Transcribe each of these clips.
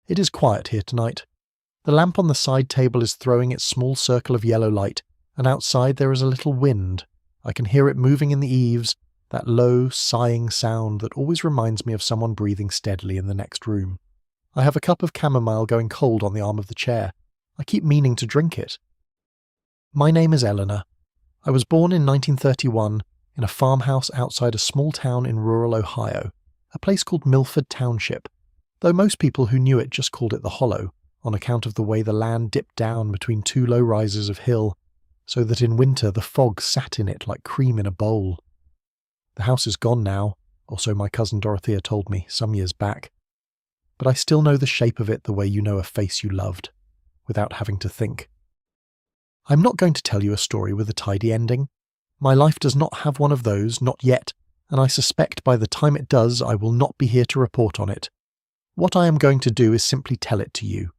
It is quiet here tonight. The lamp on the side table is throwing its small circle of yellow light, and outside there is a little wind. I can hear it moving in the eaves, that low, sighing sound that always reminds me of someone breathing steadily in the next room. I have a cup of chamomile going cold on the arm of the chair. I keep meaning to drink it. My name is Eleanor. I was born in 1931 in a farmhouse outside a small town in rural Ohio, a place called Milford Township, though most people who knew it just called it the Hollow, on account of the way the land dipped down between two low rises of hill, so that in winter the fog sat in it like cream in a bowl. The house is gone now, or so my cousin Dorothea told me some years back, but I still know the shape of it the way you know a face you loved, without having to think. I'm not going to tell you a story with a tidy ending. My life does not have one of those, not yet, and I suspect by the time it does I will not be here to report on it. What I am going to do is simply tell it to you.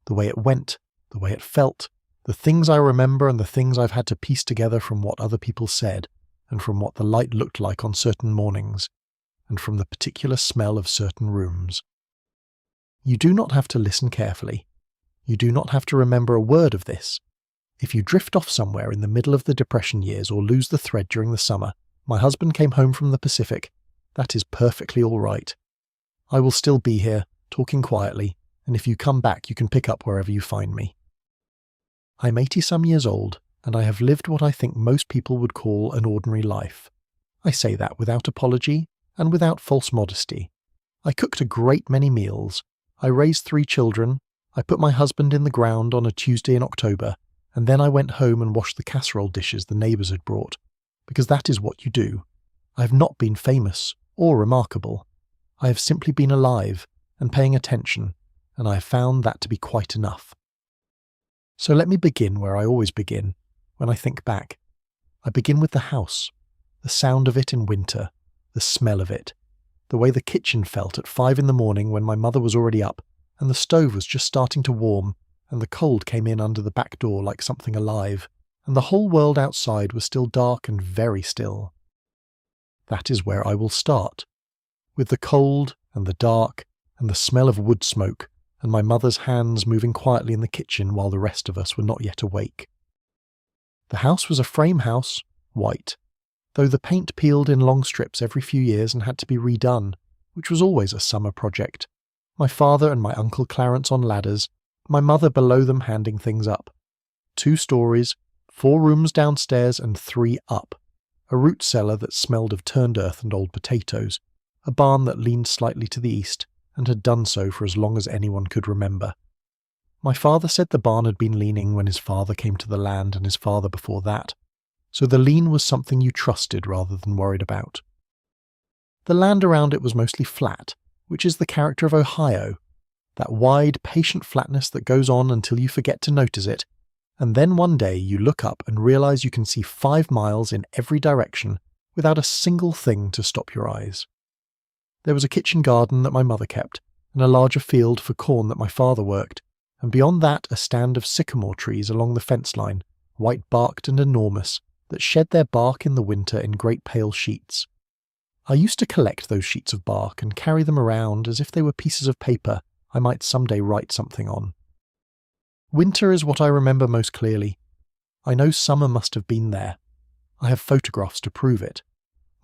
The way it went, the way it felt, the things I remember and the things I've had to piece together from what other people said, and from what the light looked like on certain mornings, and from the particular smell of certain rooms. You do not have to listen carefully. You do not have to remember a word of this. If you drift off somewhere in the middle of the Depression years or lose the thread during the summer, my husband came home from the Pacific, that is perfectly all right. I will still be here, talking quietly, and if you come back you can pick up wherever you find me. I'm 80-some years old, and I have lived what I think most people would call an ordinary life. I say that without apology and without false modesty. I cooked a great many meals. I raised 3 children. I put my husband in the ground on a Tuesday in October, and then I went home and washed the casserole dishes the neighbours had brought, because that is what you do. I have not been famous or remarkable. I have simply been alive and paying attention, and I have found that to be quite enough. So let me begin where I always begin, when I think back. I begin with the house, the sound of it in winter, the smell of it, the way the kitchen felt at 5 in the morning when my mother was already up, and the stove was just starting to warm, and the cold came in under the back door like something alive, and the whole world outside was still dark and very still. That is where I will start, with the cold and the dark and the smell of wood smoke, and my mother's hands moving quietly in the kitchen while the rest of us were not yet awake. The house was a frame house, white, though the paint peeled in long strips every few years and had to be redone, which was always a summer project. My father and my Uncle Clarence on ladders, my mother below them handing things up. 2 stories, 4 rooms downstairs and 3 up. A root cellar that smelled of turned earth and old potatoes. A barn that leaned slightly to the east and had done so for as long as anyone could remember. My father said the barn had been leaning when his father came to the land and his father before that, so the lean was something you trusted rather than worried about. The land around it was mostly flat, which is the character of Ohio, that wide, patient flatness that goes on until you forget to notice it, and then one day you look up and realize you can see 5 miles in every direction without a single thing to stop your eyes. There was a kitchen garden that my mother kept, and a larger field for corn that my father worked, and beyond that a stand of sycamore trees along the fence line, white-barked and enormous, that shed their bark in the winter in great pale sheets. I used to collect those sheets of bark and carry them around as if they were pieces of paper I might someday write something on. Winter is what I remember most clearly. I know summer must have been there. I have photographs to prove it.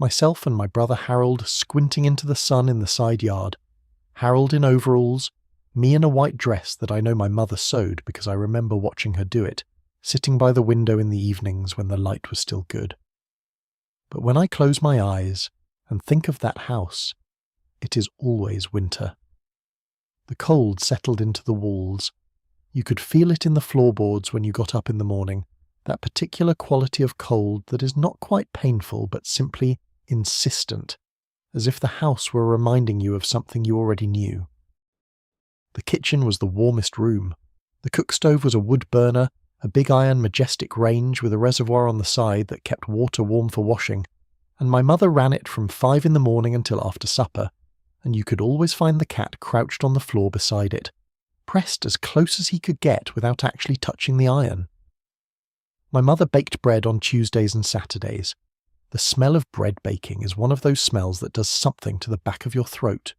Myself and my brother Harold squinting into the sun in the side yard. Harold in overalls, me in a white dress that I know my mother sewed because I remember watching her do it, sitting by the window in the evenings when the light was still good. But when I close my eyes and think of that house, it is always winter. The cold settled into the walls. You could feel it in the floorboards when you got up in the morning, that particular quality of cold that is not quite painful but simply insistent, as if the house were reminding you of something you already knew. The kitchen was the warmest room. The cook stove was a wood burner, a big iron majestic range with a reservoir on the side that kept water warm for washing, and my mother ran it from 5 in the morning until after supper, and you could always find the cat crouched on the floor beside it, pressed as close as he could get without actually touching the iron. My mother baked bread on Tuesdays and Saturdays. The smell of bread baking is one of those smells that does something to the back of your throat.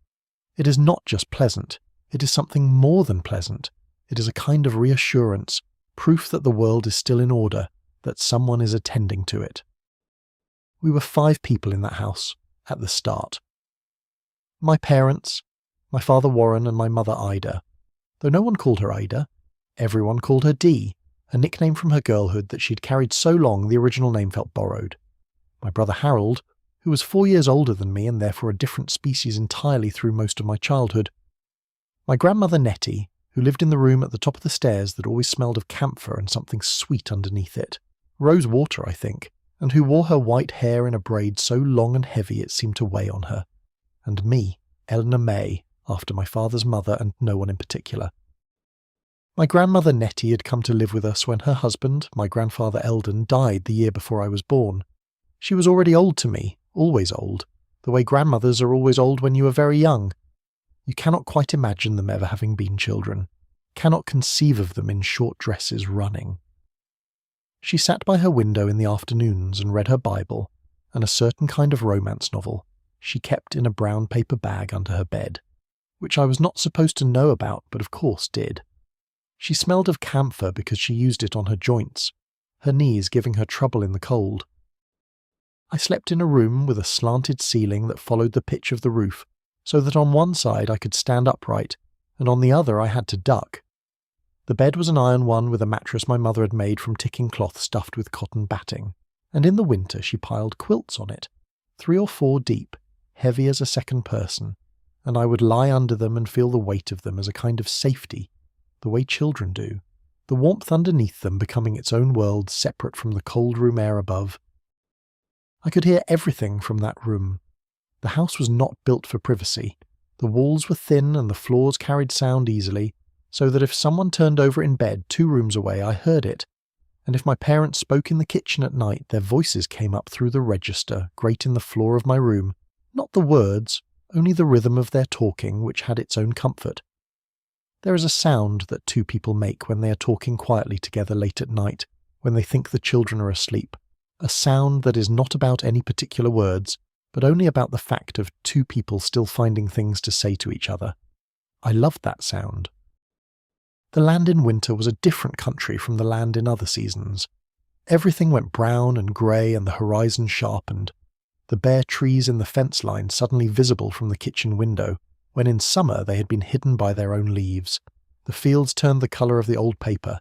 It is not just pleasant, It is something more than pleasant. It is a kind of reassurance, proof that the world is still in order, that someone is attending to it. We were 5 people in that house, at the start. My parents, my father Warren and my mother Ida. Though no one called her Ida, everyone called her Dee, a nickname from her girlhood that she'd carried so long the original name felt borrowed. My brother Harold, who was 4 years older than me and therefore a different species entirely through most of my childhood. My grandmother Nettie, who lived in the room at the top of the stairs that always smelled of camphor and something sweet underneath it. Rose water, I think, and who wore her white hair in a braid so long and heavy it seemed to weigh on her. And me, Eleanor May, after my father's mother and no one in particular. My grandmother Nettie had come to live with us when her husband, my grandfather Eldon, died the year before I was born. She was already old to me, always old, the way grandmothers are always old when you are very young. You cannot quite imagine them ever having been children, cannot conceive of them in short dresses running. She sat by her window in the afternoons and read her Bible, and a certain kind of romance novel she kept in a brown paper bag under her bed, which I was not supposed to know about but of course did. She smelled of camphor because she used it on her joints, her knees giving her trouble in the cold. I slept in a room with a slanted ceiling that followed the pitch of the roof, so that on one side I could stand upright, and on the other I had to duck. The bed was an iron one with a mattress my mother had made from ticking cloth stuffed with cotton batting, and in the winter she piled quilts on it, 3 or 4 deep, heavy as a second person, and I would lie under them and feel the weight of them as a kind of safety, the way children do, the warmth underneath them becoming its own world separate from the cold room air above. I could hear everything from that room. The house was not built for privacy. The walls were thin and the floors carried sound easily, so that if someone turned over in bed 2 rooms away I heard it, and if my parents spoke in the kitchen at night their voices came up through the register grate in the floor of my room, not the words, only the rhythm of their talking, which had its own comfort. There is a sound that 2 people make when they are talking quietly together late at night, when they think the children are asleep, a sound that is not about any particular words, but only about the fact of 2 people still finding things to say to each other. I loved that sound. The land in winter was a different country from the land in other seasons. Everything went brown and grey and the horizon sharpened, the bare trees in the fence line suddenly visible from the kitchen window, when in summer they had been hidden by their own leaves. The fields turned the colour of the old paper.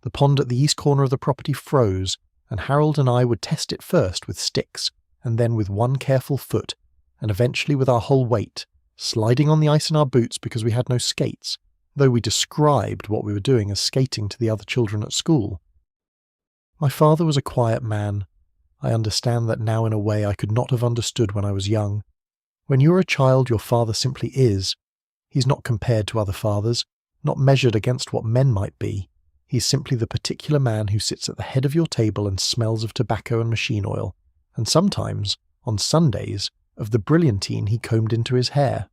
The pond at the east corner of the property froze, and Harold and I would test it first with sticks, and then with one careful foot, and eventually with our whole weight, sliding on the ice in our boots because we had no skates, though we described what we were doing as skating to the other children at school. My father was a quiet man. I understand that now in a way I could not have understood when I was young. When you are a child, your father simply is. He's not compared to other fathers, not measured against what men might be. He's simply the particular man who sits at the head of your table and smells of tobacco and machine oil, and sometimes, on Sundays, of the brilliantine he combed into his hair.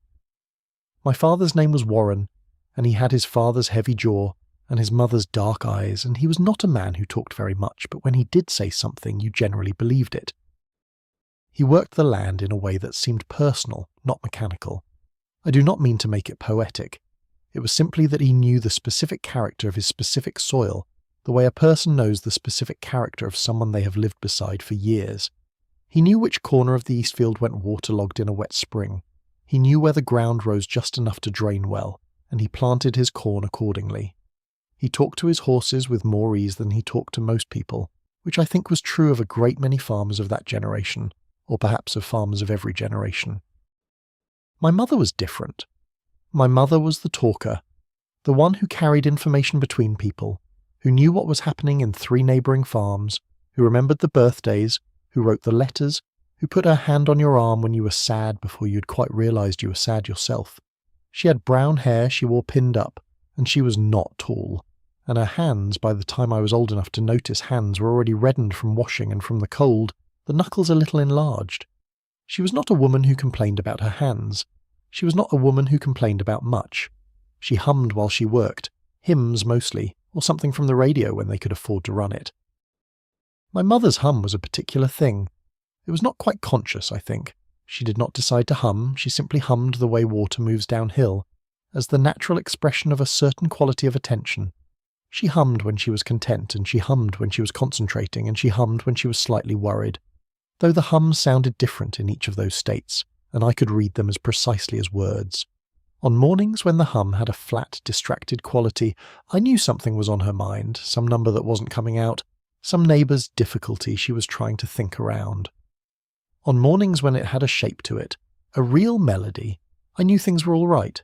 My father's name was Warren, and he had his father's heavy jaw and his mother's dark eyes, and he was not a man who talked very much, but when he did say something, you generally believed it. He worked the land in a way that seemed personal, not mechanical. I do not mean to make it poetic. It was simply that he knew the specific character of his specific soil, the way a person knows the specific character of someone they have lived beside for years. He knew which corner of the east field went waterlogged in a wet spring. He knew where the ground rose just enough to drain well, and he planted his corn accordingly. He talked to his horses with more ease than he talked to most people, which I think was true of a great many farmers of that generation, or perhaps of farmers of every generation. My mother was different. My mother was the talker, the one who carried information between people, who knew what was happening in 3 neighbouring farms, who remembered the birthdays, who wrote the letters, who put her hand on your arm when you were sad before you had quite realised you were sad yourself. She had brown hair she wore pinned up, and she was not tall, and her hands, by the time I was old enough to notice hands, were already reddened from washing and from the cold, the knuckles a little enlarged. She was not a woman who complained about her hands. She was not a woman who complained about much. She hummed while she worked, hymns mostly, or something from the radio when they could afford to run it. My mother's hum was a particular thing. It was not quite conscious, I think. She did not decide to hum, she simply hummed the way water moves downhill, as the natural expression of a certain quality of attention. She hummed when she was content, and she hummed when she was concentrating, and she hummed when she was slightly worried, though the hums sounded different in each of those states, and I could read them as precisely as words. On mornings when the hum had a flat, distracted quality, I knew something was on her mind, some number that wasn't coming out, some neighbour's difficulty she was trying to think around. On mornings when it had a shape to it, a real melody, I knew things were all right.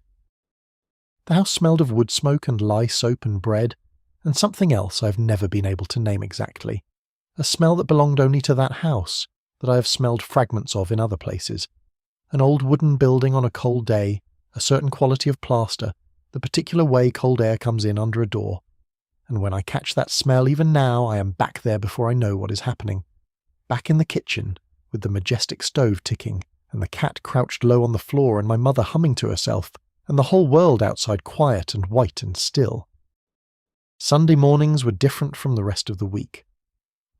The house smelled of wood smoke and lye soap and bread, and something else I have never been able to name exactly, a smell that belonged only to that house, that I have smelled fragments of in other places, an old wooden building on a cold day, a certain quality of plaster, the particular way cold air comes in under a door, and when I catch that smell even now I am back there before I know what is happening, back in the kitchen, with the majestic stove ticking, and the cat crouched low on the floor and my mother humming to herself, and the whole world outside quiet and white and still. Sunday mornings were different from the rest of the week.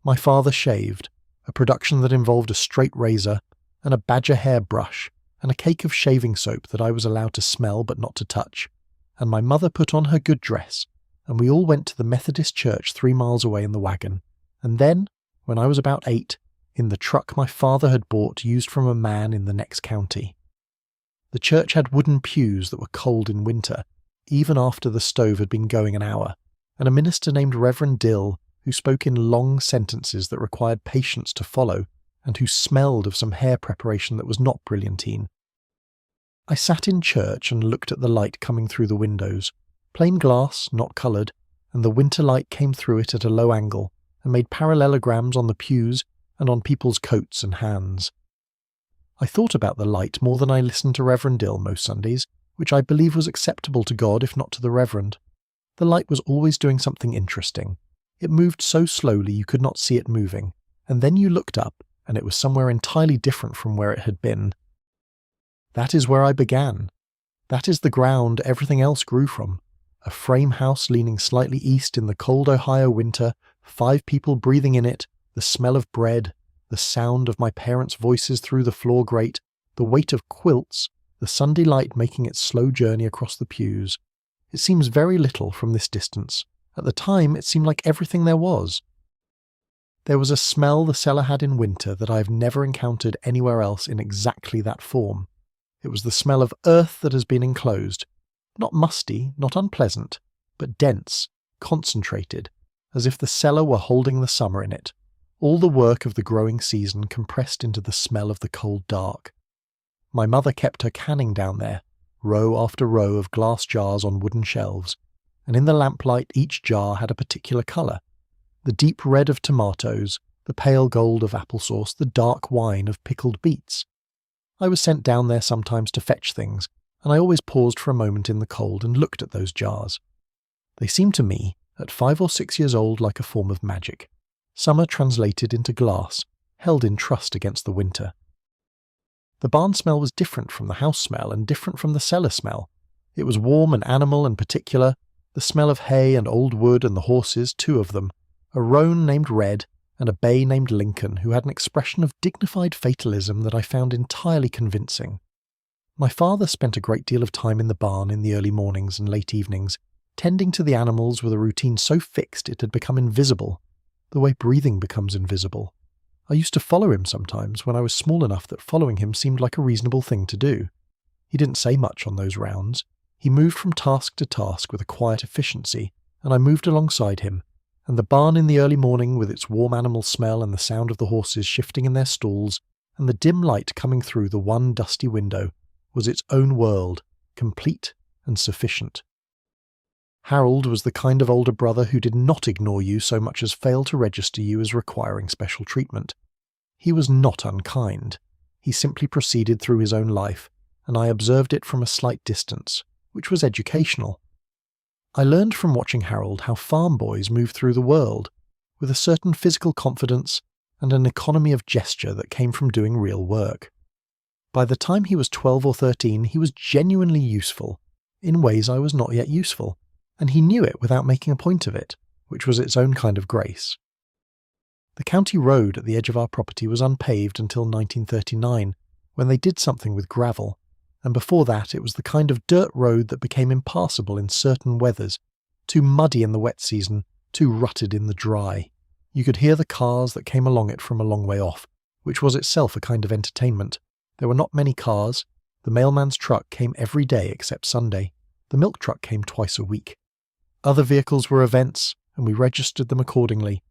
My father shaved, a production that involved a straight razor and a badger hair brush and a cake of shaving soap that I was allowed to smell but not to touch, and my mother put on her good dress, and we all went to the Methodist church 3 miles away in the wagon, and then, when I was about 8, in the truck my father had bought used from a man in the next county. The church had wooden pews that were cold in winter, even after the stove had been going an hour, and a minister named Reverend Dill, who spoke in long sentences that required patience to follow, and who smelled of some hair preparation that was not brilliantine. I sat in church and looked at the light coming through the windows, plain glass, not coloured, and the winter light came through it at a low angle, and made parallelograms on the pews and on people's coats and hands. I thought about the light more than I listened to Reverend Dill most Sundays, which I believe was acceptable to God if not to the Reverend. The light was always doing something interesting. It moved so slowly you could not see it moving, and then you looked up, and it was somewhere entirely different from where it had been. That is where I began. That is the ground everything else grew from. A frame house leaning slightly east in the cold Ohio winter, 5 people breathing in it, the smell of bread, the sound of my parents' voices through the floor grate, the weight of quilts, the Sunday light making its slow journey across the pews. It seems very little from this distance. At the time, it seemed like everything there was. There was a smell the cellar had in winter that I have never encountered anywhere else in exactly that form. It was the smell of earth that has been enclosed. Not musty, not unpleasant, but dense, concentrated, as if the cellar were holding the summer in it. All the work of the growing season compressed into the smell of the cold dark. My mother kept her canning down there, row after row of glass jars on wooden shelves, and in the lamplight each jar had a particular colour. The deep red of tomatoes, the pale gold of applesauce, the dark wine of pickled beets. I was sent down there sometimes to fetch things, and I always paused for a moment in the cold and looked at those jars. They seemed to me, at 5 or 6 years old, like a form of magic. Summer translated into glass, held in trust against the winter. The barn smell was different from the house smell and different from the cellar smell. It was warm and animal and particular, the smell of hay and old wood and the horses, 2 of them, a roan named Red and a bay named Lincoln, who had an expression of dignified fatalism that I found entirely convincing. My father spent a great deal of time in the barn in the early mornings and late evenings, tending to the animals with a routine so fixed it had become invisible, the way breathing becomes invisible. I used to follow him sometimes when I was small enough that following him seemed like a reasonable thing to do. He didn't say much on those rounds. He moved from task to task with a quiet efficiency, and I moved alongside him, and the barn in the early morning with its warm animal smell and the sound of the horses shifting in their stalls, and the dim light coming through the one dusty window, was its own world, complete and sufficient. Harold was the kind of older brother who did not ignore you so much as fail to register you as requiring special treatment. He was not unkind. He simply proceeded through his own life, and I observed it from a slight distance, which was educational. I learned from watching Harold how farm boys move through the world, with a certain physical confidence and an economy of gesture that came from doing real work. By the time he was 12 or 13, he was genuinely useful, in ways I was not yet useful, and he knew it without making a point of it, which was its own kind of grace. The county road at the edge of our property was unpaved until 1939, when they did something with gravel, and before that it was the kind of dirt road that became impassable in certain weathers, too muddy in the wet season, too rutted in the dry. You could hear the cars that came along it from a long way off, which was itself a kind of entertainment. There were not many cars. The mailman's truck came every day except Sunday. The milk truck came twice a week. Other vehicles were events, and we registered them accordingly.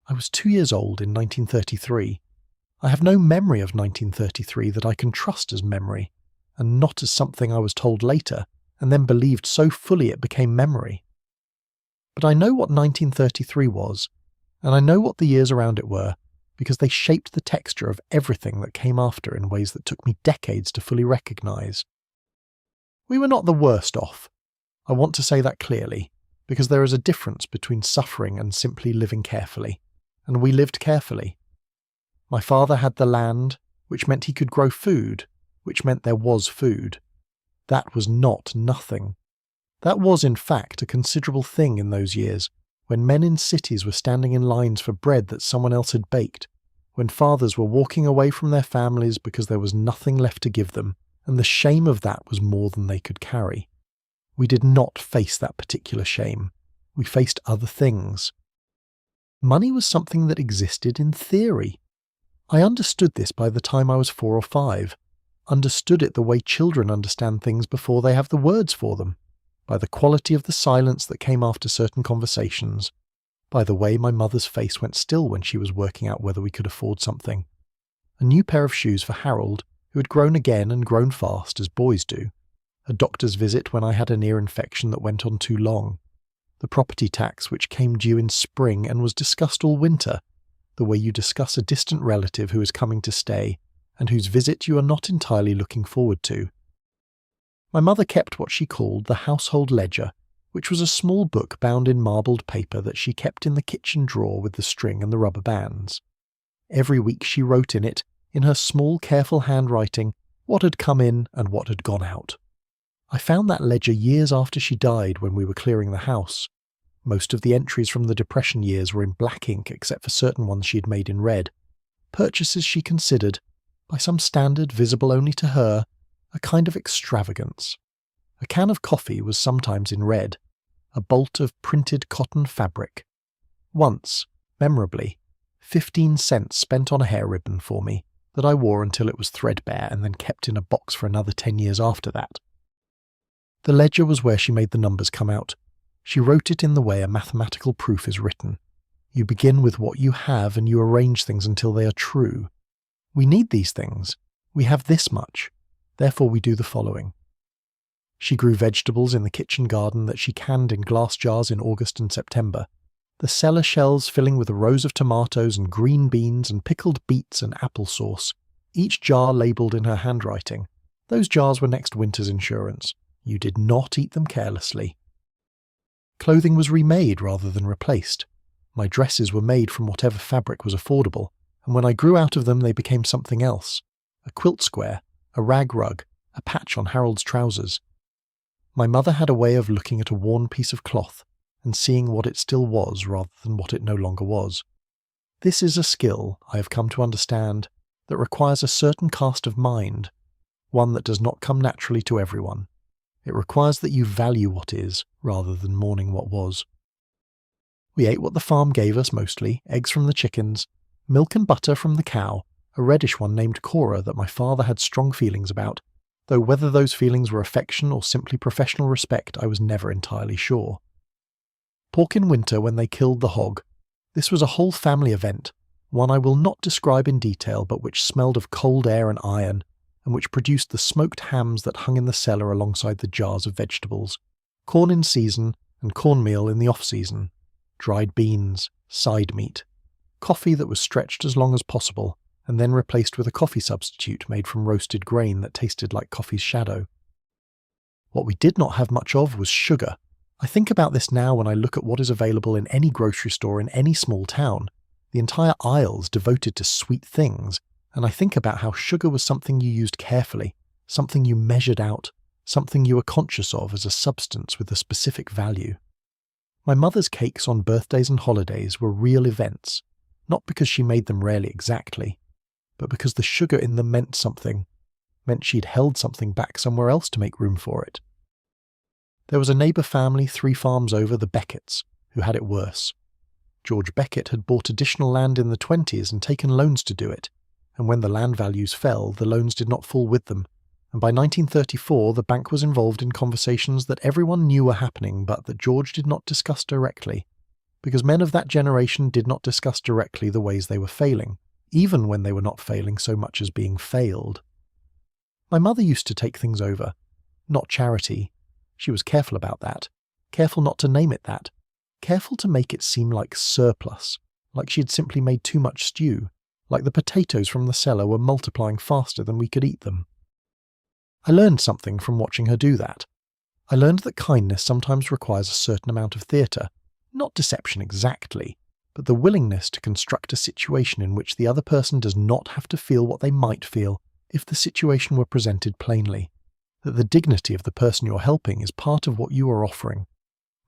I was 2 years old in 1933. I have no memory of 1933 that I can trust as memory, and not as something I was told later, and then believed so fully it became memory. But I know what 1933 was, and I know what the years around it were, because they shaped the texture of everything that came after in ways that took me decades to fully recognise. We were not the worst off. I want to say that clearly, because there is a difference between suffering and simply living carefully, and we lived carefully. My father had the land, which meant he could grow food, which meant there was food. That was not nothing. That was, in fact, a considerable thing in those years, when men in cities were standing in lines for bread that someone else had baked, when fathers were walking away from their families because there was nothing left to give them, and the shame of that was more than they could carry. We did not face that particular shame. We faced other things. Money was something that existed in theory. I understood this by the time I was 4 or 5, understood it the way children understand things before they have the words for them, by the quality of the silence that came after certain conversations, by the way my mother's face went still when she was working out whether we could afford something. A new pair of shoes for Harold, who had grown again and grown fast, as boys do. A doctor's visit when I had an ear infection that went on too long. The property tax which came due in spring and was discussed all winter, the way you discuss a distant relative who is coming to stay, and whose visit you are not entirely looking forward to. My mother kept what she called the household ledger, which was a small book bound in marbled paper that she kept in the kitchen drawer with the string and the rubber bands. Every week she wrote in it, in her small, careful handwriting, what had come in and what had gone out. I found that ledger years after she died when we were clearing the house. Most of the entries from the Depression years were in black ink except for certain ones she had made in red. Purchases she considered, by some standard visible only to her, a kind of extravagance. A can of coffee was sometimes in red, a bolt of printed cotton fabric. Once, memorably, 15 cents spent on a hair ribbon for me that I wore until it was threadbare and then kept in a box for another 10 years after that. The ledger was where she made the numbers come out. She wrote it in the way a mathematical proof is written. You begin with what you have and you arrange things until they are true. We need these things. We have this much. Therefore we do the following. She grew vegetables in the kitchen garden that she canned in glass jars in August and September. The cellar shelves filling with rows of tomatoes and green beans and pickled beets and apple sauce, each jar labelled in her handwriting. Those jars were next winter's insurance. You did not eat them carelessly. Clothing was remade rather than replaced. My dresses were made from whatever fabric was affordable, and when I grew out of them they became something else. A quilt square, a rag rug, a patch on Harold's trousers. My mother had a way of looking at a worn piece of cloth and seeing what it still was rather than what it no longer was. This is a skill, I have come to understand, that requires a certain cast of mind, one that does not come naturally to everyone. It requires that you value what is, rather than mourning what was. We ate what the farm gave us mostly, eggs from the chickens, milk and butter from the cow, a reddish one named Cora that my father had strong feelings about, though whether those feelings were affection or simply professional respect I was never entirely sure. Pork in winter when they killed the hog. This was a whole family event, one I will not describe in detail but which smelled of cold air and iron, and which produced the smoked hams that hung in the cellar alongside the jars of vegetables, corn in season and cornmeal in the off-season, dried beans, side meat, coffee that was stretched as long as possible, and then replaced with a coffee substitute made from roasted grain that tasted like coffee's shadow. What we did not have much of was sugar. I think about this now when I look at what is available in any grocery store in any small town, the entire aisles devoted to sweet things, and I think about how sugar was something you used carefully, something you measured out, something you were conscious of as a substance with a specific value. My mother's cakes on birthdays and holidays were real events, not because she made them rarely exactly, but because the sugar in them meant something. meant she'd held something back somewhere else to make room for it. There was a neighbour family 3 farms over, the Becketts, who had it worse. George Beckett had bought additional land in the 1920s and taken loans to do it, and when the land values fell, the loans did not fall with them, and by 1934 the bank was involved in conversations that everyone knew were happening but that George did not discuss directly, because men of that generation did not discuss directly the ways they were failing, even when they were not failing so much as being failed. My mother used to take things over. Not charity. She was careful about that. Careful not to name it that. Careful to make it seem like surplus, like she had simply made too much stew, like the potatoes from the cellar were multiplying faster than we could eat them. I learned something from watching her do that. I learned that kindness sometimes requires a certain amount of theatre, not deception exactly, but the willingness to construct a situation in which the other person does not have to feel what they might feel if the situation were presented plainly, that the dignity of the person you're helping is part of what you are offering.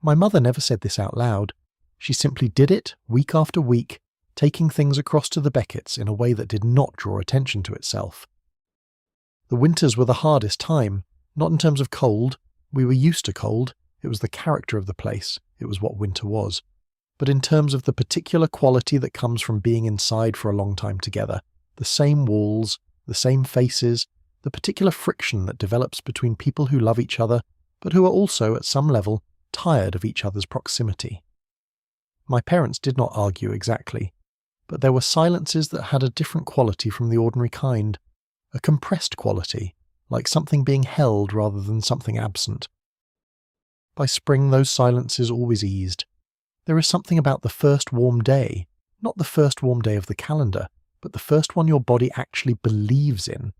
My mother never said this out loud. She simply did it, week after week, taking things across to the Becketts in a way that did not draw attention to itself. The winters were the hardest time, not in terms of cold. We were used to cold. It was the character of the place. It was what winter was. But in terms of the particular quality that comes from being inside for a long time together, the same walls, the same faces, the particular friction that develops between people who love each other, but who are also, at some level, tired of each other's proximity. My parents did not argue exactly, but there were silences that had a different quality from the ordinary kind, a compressed quality, like something being held rather than something absent. By spring those silences always eased. There is something about the first warm day, not the first warm day of the calendar, but the first one your body actually believes in,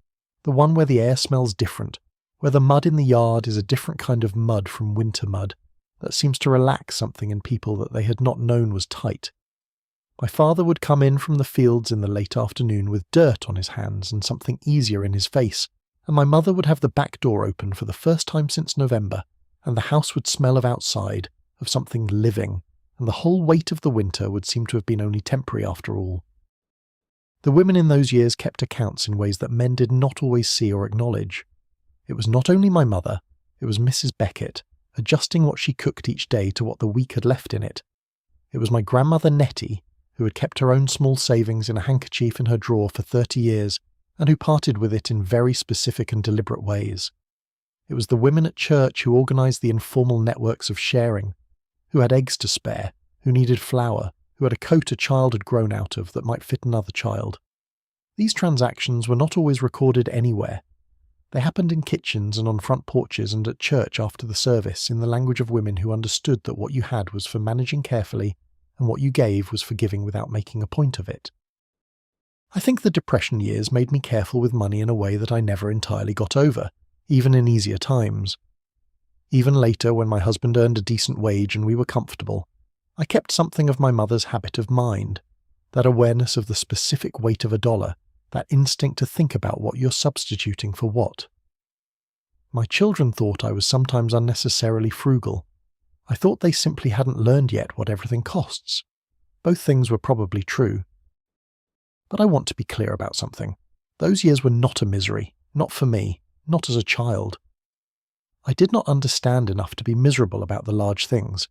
the one where the air smells different, where the mud in the yard is a different kind of mud from winter mud, that seems to relax something in people that they had not known was tight. My father would come in from the fields in the late afternoon with dirt on his hands and something easier in his face, and my mother would have the back door open for the first time since November, and the house would smell of outside, of something living, and the whole weight of the winter would seem to have been only temporary after all. The women in those years kept accounts in ways that men did not always see or acknowledge. It was not only my mother, it was Mrs. Beckett, adjusting what she cooked each day to what the week had left in it. It was my grandmother Nettie, who had kept her own small savings in a handkerchief in her drawer for 30 years, and who parted with it in very specific and deliberate ways. It was the women at church who organised the informal networks of sharing, who had eggs to spare, who needed flour, who had a coat a child had grown out of that might fit another child. These transactions were not always recorded anywhere. They happened in kitchens and on front porches and at church after the service in the language of women who understood that what you had was for managing carefully and what you gave was for giving without making a point of it. I think the Depression years made me careful with money in a way that I never entirely got over, even in easier times. Even later, when my husband earned a decent wage and we were comfortable, I kept something of my mother's habit of mind, that awareness of the specific weight of a dollar, that instinct to think about what you're substituting for what. My children thought I was sometimes unnecessarily frugal. I thought they simply hadn't learned yet what everything costs. Both things were probably true. But I want to be clear about something. Those years were not a misery, not for me, not as a child. I did not understand enough to be miserable about the large things.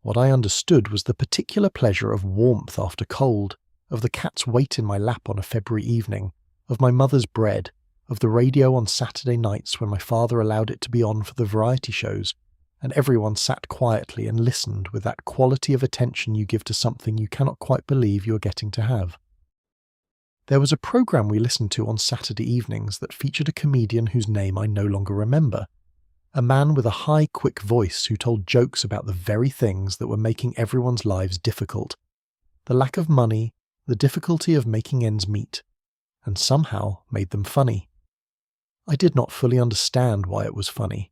What I understood was the particular pleasure of warmth after cold, of the cat's weight in my lap on a February evening, of my mother's bread, of the radio on Saturday nights when my father allowed it to be on for the variety shows, and everyone sat quietly and listened with that quality of attention you give to something you cannot quite believe you are getting to have. There was a programme we listened to on Saturday evenings that featured a comedian whose name I no longer remember, a man with a high, quick voice who told jokes about the very things that were making everyone's lives difficult, the lack of money, the difficulty of making ends meet, and somehow made them funny. I did not fully understand why it was funny,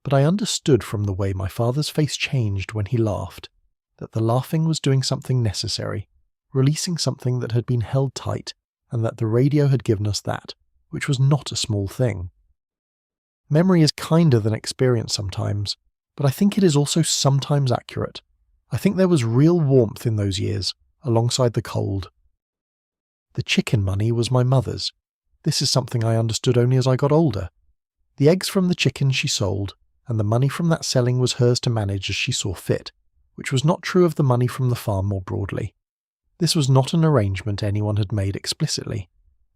but I understood from the way my father's face changed when he laughed, that the laughing was doing something necessary, releasing something that had been held tight, and that the radio had given us that, which was not a small thing. Memory is kinder than experience sometimes, but I think it is also sometimes accurate. I think there was real warmth in those years, alongside the cold. The chicken money was my mother's. This is something I understood only as I got older. The eggs from the chickens she sold, and the money from that selling was hers to manage as she saw fit, which was not true of the money from the farm more broadly. This was not an arrangement anyone had made explicitly.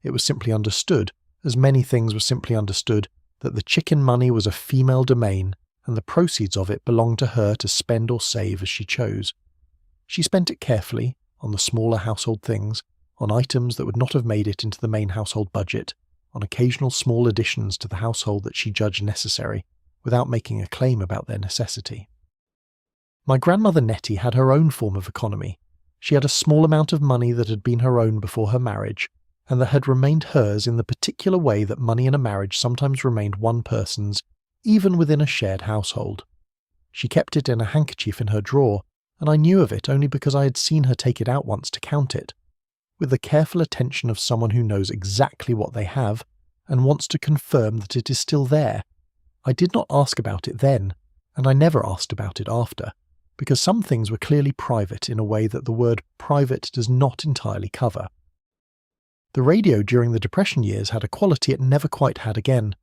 It was simply understood, as many things were simply understood, that the chicken money was a female domain, and the proceeds of it belonged to her to spend or save as she chose. She spent it carefully, on the smaller household things, on items that would not have made it into the main household budget, on occasional small additions to the household that she judged necessary, without making a claim about their necessity. My grandmother Nettie had her own form of economy. She had a small amount of money that had been her own before her marriage, and that had remained hers in the particular way that money in a marriage sometimes remained one person's, even within a shared household. She kept it in a handkerchief in her drawer, and I knew of it only because I had seen her take it out once to count it. With the careful attention of someone who knows exactly what they have, and wants to confirm that it is still there. I did not ask about it then, and I never asked about it after, because some things were clearly private in a way that the word private does not entirely cover. The radio during the Depression years had a quality it never quite had again.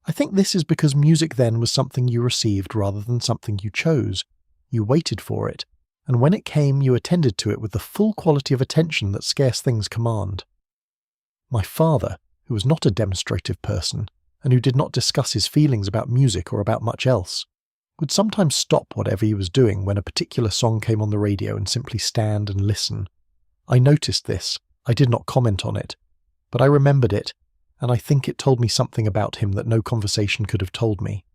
I think this is because music then was something you received rather than something you chose. You waited for it, and when it came you attended to it with the full quality of attention that scarce things command. My father, who was not a demonstrative person, and who did not discuss his feelings about music or about much else, would sometimes stop whatever he was doing when a particular song came on the radio and simply stand and listen. I noticed this. I did not comment on it, but I remembered it, and I think it told me something about him that no conversation could have told me.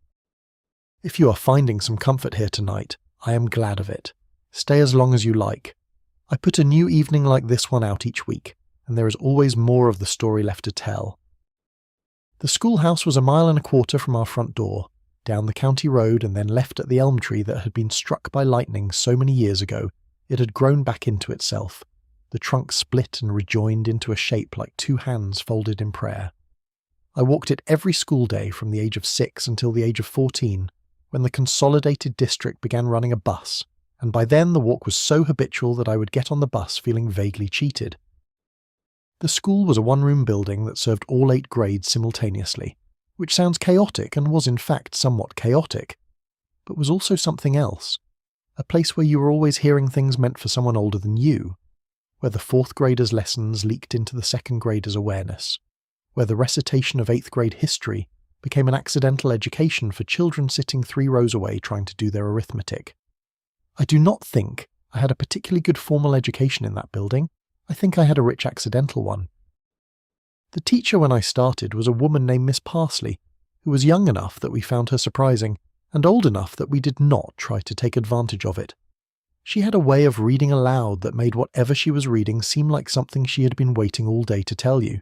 If you are finding some comfort here tonight, I am glad of it. Stay as long as you like. I put a new evening like this one out each week, and there is always more of the story left to tell. The schoolhouse was 1.25 miles from our front door, down the county road and then left at the elm tree that had been struck by lightning so many years ago. It had grown back into itself. The trunk split and rejoined into a shape like two hands folded in prayer. I walked it every school day from the age of 6 until the age of 14, when the consolidated district began running a bus, and by then the walk was so habitual that I would get on the bus feeling vaguely cheated. The school was a one-room building that served all 8 grades simultaneously, which sounds chaotic and was in fact somewhat chaotic, but was also something else, a place where you were always hearing things meant for someone older than you, where the 4th graders' lessons leaked into the 2nd graders' awareness, where the recitation of 8th grade history became an accidental education for children sitting 3 rows away trying to do their arithmetic. I do not think I had a particularly good formal education in that building. I think I had a rich accidental one. The teacher when I started was a woman named Miss Parsley, who was young enough that we found her surprising, and old enough that we did not try to take advantage of it. She had a way of reading aloud that made whatever she was reading seem like something she had been waiting all day to tell you.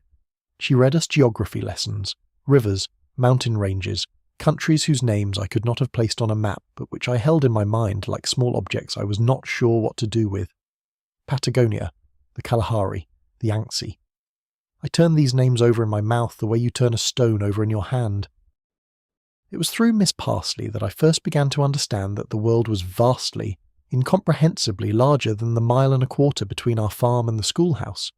She read us geography lessons, rivers, mountain ranges, countries whose names I could not have placed on a map but which I held in my mind like small objects I was not sure what to do with. Patagonia, the Kalahari, the Yangtze. I turned these names over in my mouth the way you turn a stone over in your hand. It was through Miss Parsley that I first began to understand that the world was vastly, incomprehensibly larger than the 1.25 miles between our farm and the schoolhouse.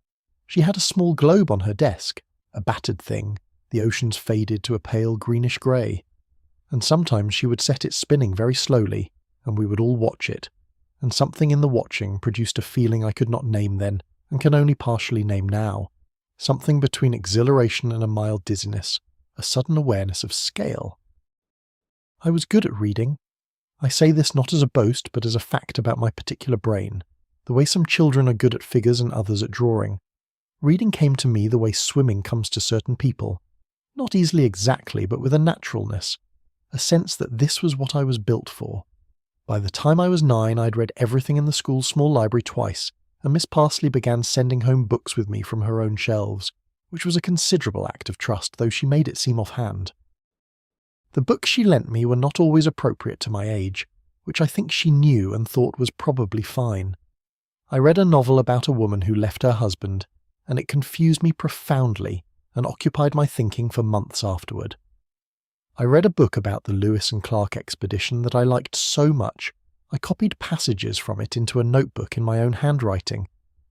She had a small globe on her desk, a battered thing, the oceans faded to a pale greenish grey, and sometimes she would set it spinning very slowly, and we would all watch it, and something in the watching produced a feeling I could not name then, and can only partially name now, something between exhilaration and a mild dizziness, a sudden awareness of scale. I was good at reading. I say this not as a boast, but as a fact about my particular brain, the way some children are good at figures and others at drawing. Reading came to me the way swimming comes to certain people, not easily exactly, but with a naturalness, a sense that this was what I was built for. By the time I was 9, I'd read everything in the school's small library twice, and Miss Parsley began sending home books with me from her own shelves, which was a considerable act of trust, though she made it seem offhand. The books she lent me were not always appropriate to my age, which I think she knew and thought was probably fine. I read a novel about a woman who left her husband, and it confused me profoundly and occupied my thinking for months afterward. I read a book about the Lewis and Clark expedition that I liked so much, I copied passages from it into a notebook in my own handwriting,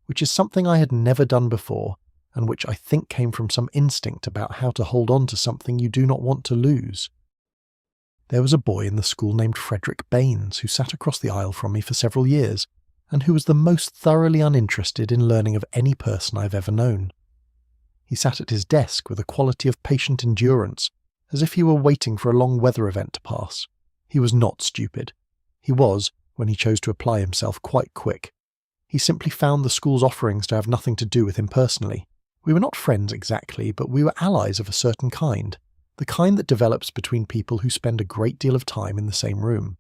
which is something I had never done before, and which I think came from some instinct about how to hold on to something you do not want to lose. There was a boy in the school named Frederick Baines who sat across the aisle from me for several years, and who was the most thoroughly uninterested in learning of any person I've ever known. He sat at his desk with a quality of patient endurance, as if he were waiting for a long weather event to pass. He was not stupid. He was, when he chose to apply himself, quite quick. He simply found the school's offerings to have nothing to do with him personally. We were not friends exactly, but we were allies of a certain kind, the kind that develops between people who spend a great deal of time in the same room.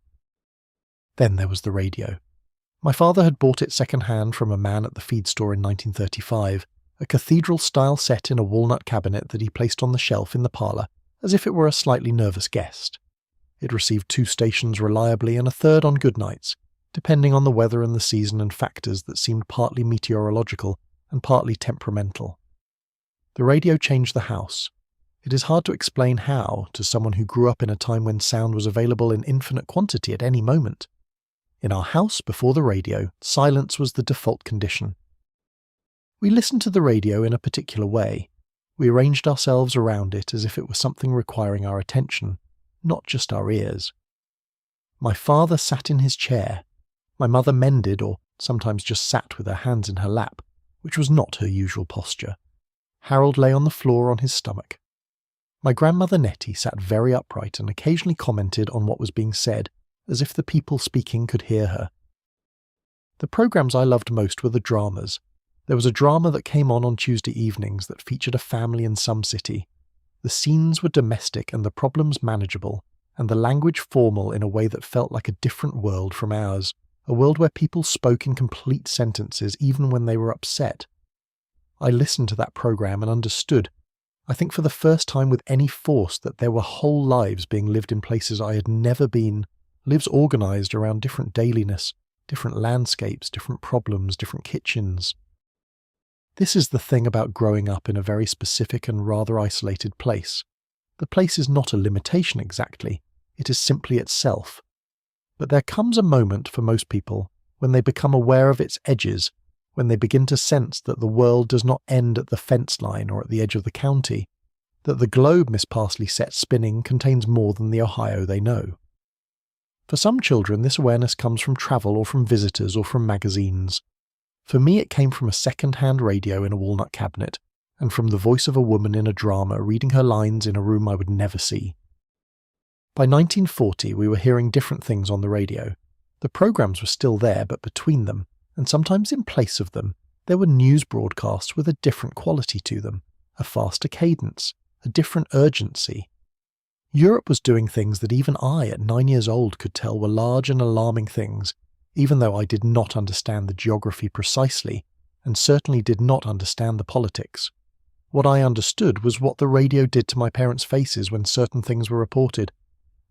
Then there was the radio. My father had bought it second-hand from a man at the feed store in 1935, a cathedral-style set in a walnut cabinet that he placed on the shelf in the parlour, as if it were a slightly nervous guest. It received 2 stations reliably and a third on good nights, depending on the weather and the season and factors that seemed partly meteorological and partly temperamental. The radio changed the house. It is hard to explain how, to someone who grew up in a time when sound was available in infinite quantity at any moment. In our house, before the radio, silence was the default condition. We listened to the radio in a particular way. We arranged ourselves around it as if it were something requiring our attention, not just our ears. My father sat in his chair. My mother mended, or sometimes just sat with her hands in her lap, which was not her usual posture. Harold lay on the floor on his stomach. My grandmother Nettie sat very upright and occasionally commented on what was being said, as if the people speaking could hear her. The programmes I loved most were the dramas. There was a drama that came on Tuesday evenings that featured a family in some city. The scenes were domestic and the problems manageable, and the language formal in a way that felt like a different world from ours, a world where people spoke in complete sentences even when they were upset. I listened to that programme and understood, I think for the first time with any force, that there were whole lives being lived in places I had never been, lives organised around different dailiness, different landscapes, different problems, different kitchens. This is the thing about growing up in a very specific and rather isolated place. The place is not a limitation exactly, it is simply itself. But there comes a moment for most people when they become aware of its edges, when they begin to sense that the world does not end at the fence line or at the edge of the county, that the globe Miss Parsley set spinning contains more than the Ohio they know. For some children, this awareness comes from travel or from visitors or from magazines. For me, it came from a second-hand radio in a walnut cabinet, and from the voice of a woman in a drama reading her lines in a room I would never see. By 1940, we were hearing different things on the radio. The programmes were still there, but between them, and sometimes in place of them, there were news broadcasts with a different quality to them, a faster cadence, a different urgency. Europe was doing things that even I, at 9 years old, could tell were large and alarming things, even though I did not understand the geography precisely, and certainly did not understand the politics. What I understood was what the radio did to my parents' faces when certain things were reported.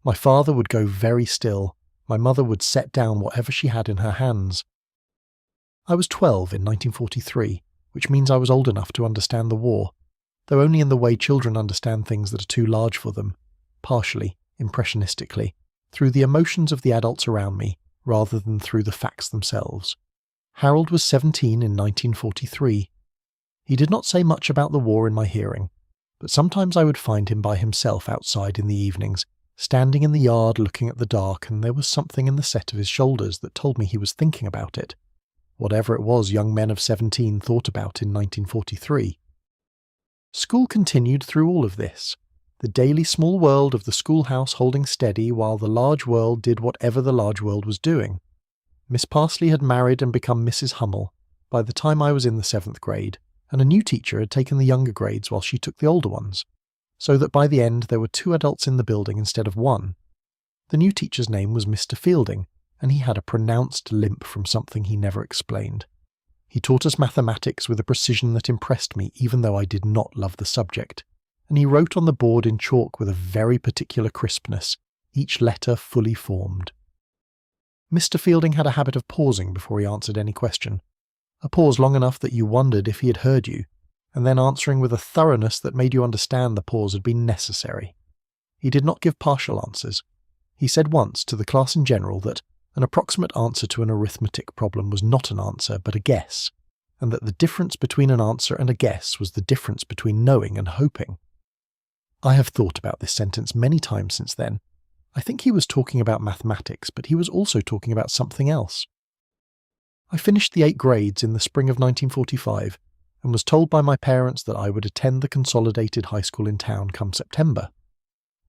My father would go very still. My mother would set down whatever she had in her hands. I was 12 in 1943, which means I was old enough to understand the war, though only in the way children understand things that are too large for them, partially, impressionistically, through the emotions of the adults around me, rather than through the facts themselves. Harold was 17 in 1943. He did not say much about the war in my hearing, but sometimes I would find him by himself outside in the evenings, standing in the yard looking at the dark, and there was something in the set of his shoulders that told me he was thinking about it, whatever it was young men of 17 thought about in 1943. School continued through all of this, the daily small world of the schoolhouse holding steady while the large world did whatever the large world was doing. Miss Parsley had married and become Mrs. Hummel by the time I was in the 7th grade, and a new teacher had taken the younger grades while she took the older ones, so that by the end there were 2 adults in the building instead of 1. The new teacher's name was Mr. Fielding, and he had a pronounced limp from something he never explained. He taught us mathematics with a precision that impressed me even though I did not love the subject, and he wrote on the board in chalk with a very particular crispness, each letter fully formed. Mr. Fielding had a habit of pausing before he answered any question, a pause long enough that you wondered if he had heard you, and then answering with a thoroughness that made you understand the pause had been necessary. He did not give partial answers. He said once to the class in general that an approximate answer to an arithmetic problem was not an answer but a guess, and that the difference between an answer and a guess was the difference between knowing and hoping. I have thought about this sentence many times since then. I think he was talking about mathematics, but he was also talking about something else. I finished the 8 grades in the spring of 1945 and was told by my parents that I would attend the consolidated high school in town come September.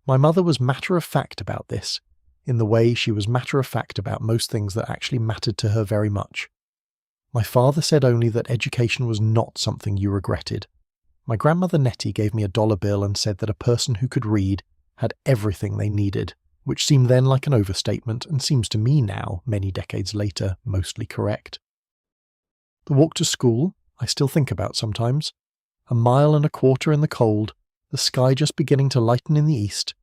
My mother was matter-of-fact about this, in the way she was matter-of-fact about most things that actually mattered to her very much. My father said only that education was not something you regretted. My grandmother Nettie gave me a $1 bill and said that a person who could read had everything they needed, which seemed then like an overstatement and seems to me now, many decades later, mostly correct. The walk to school, I still think about sometimes. 1.25 miles in the cold, the sky just beginning to lighten in the east,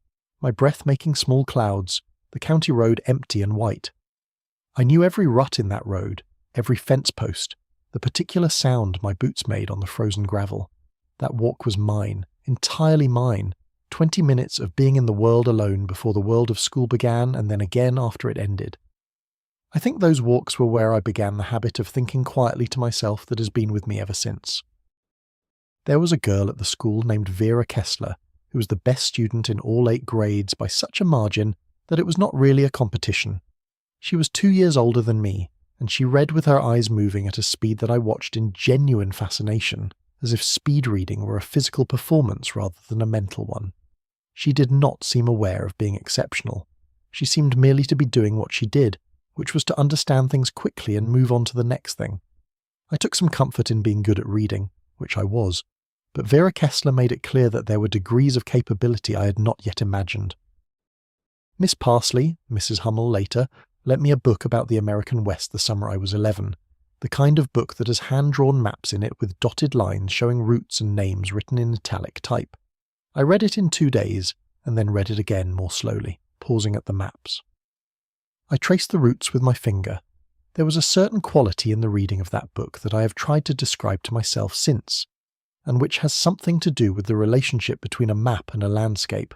my breath making small clouds, the county road empty and white. I knew every rut in that road, every fence post, the particular sound my boots made on the frozen gravel. That walk was mine, entirely mine. 20 minutes of being in the world alone before the world of school began and then again after it ended. I think those walks were where I began the habit of thinking quietly to myself that has been with me ever since. There was a girl at the school named Vera Kessler, who was the best student in all 8 grades by such a margin that it was not really a competition. She was 2 years older than me, and she read with her eyes moving at a speed that I watched in genuine fascination, as if speed reading were a physical performance rather than a mental one. She did not seem aware of being exceptional. She seemed merely to be doing what she did, which was to understand things quickly and move on to the next thing. I took some comfort in being good at reading, which I was, but Vera Kessler made it clear that there were degrees of capability I had not yet imagined. Miss Parsley, Mrs. Hummel later, lent me a book about the American West the summer I was 11, the kind of book that has hand-drawn maps in it with dotted lines showing routes and names written in italic type. I read it in 2 days, and then read it again more slowly, pausing at the maps. I traced the routes with my finger. There was a certain quality in the reading of that book that I have tried to describe to myself since, and which has something to do with the relationship between a map and a landscape,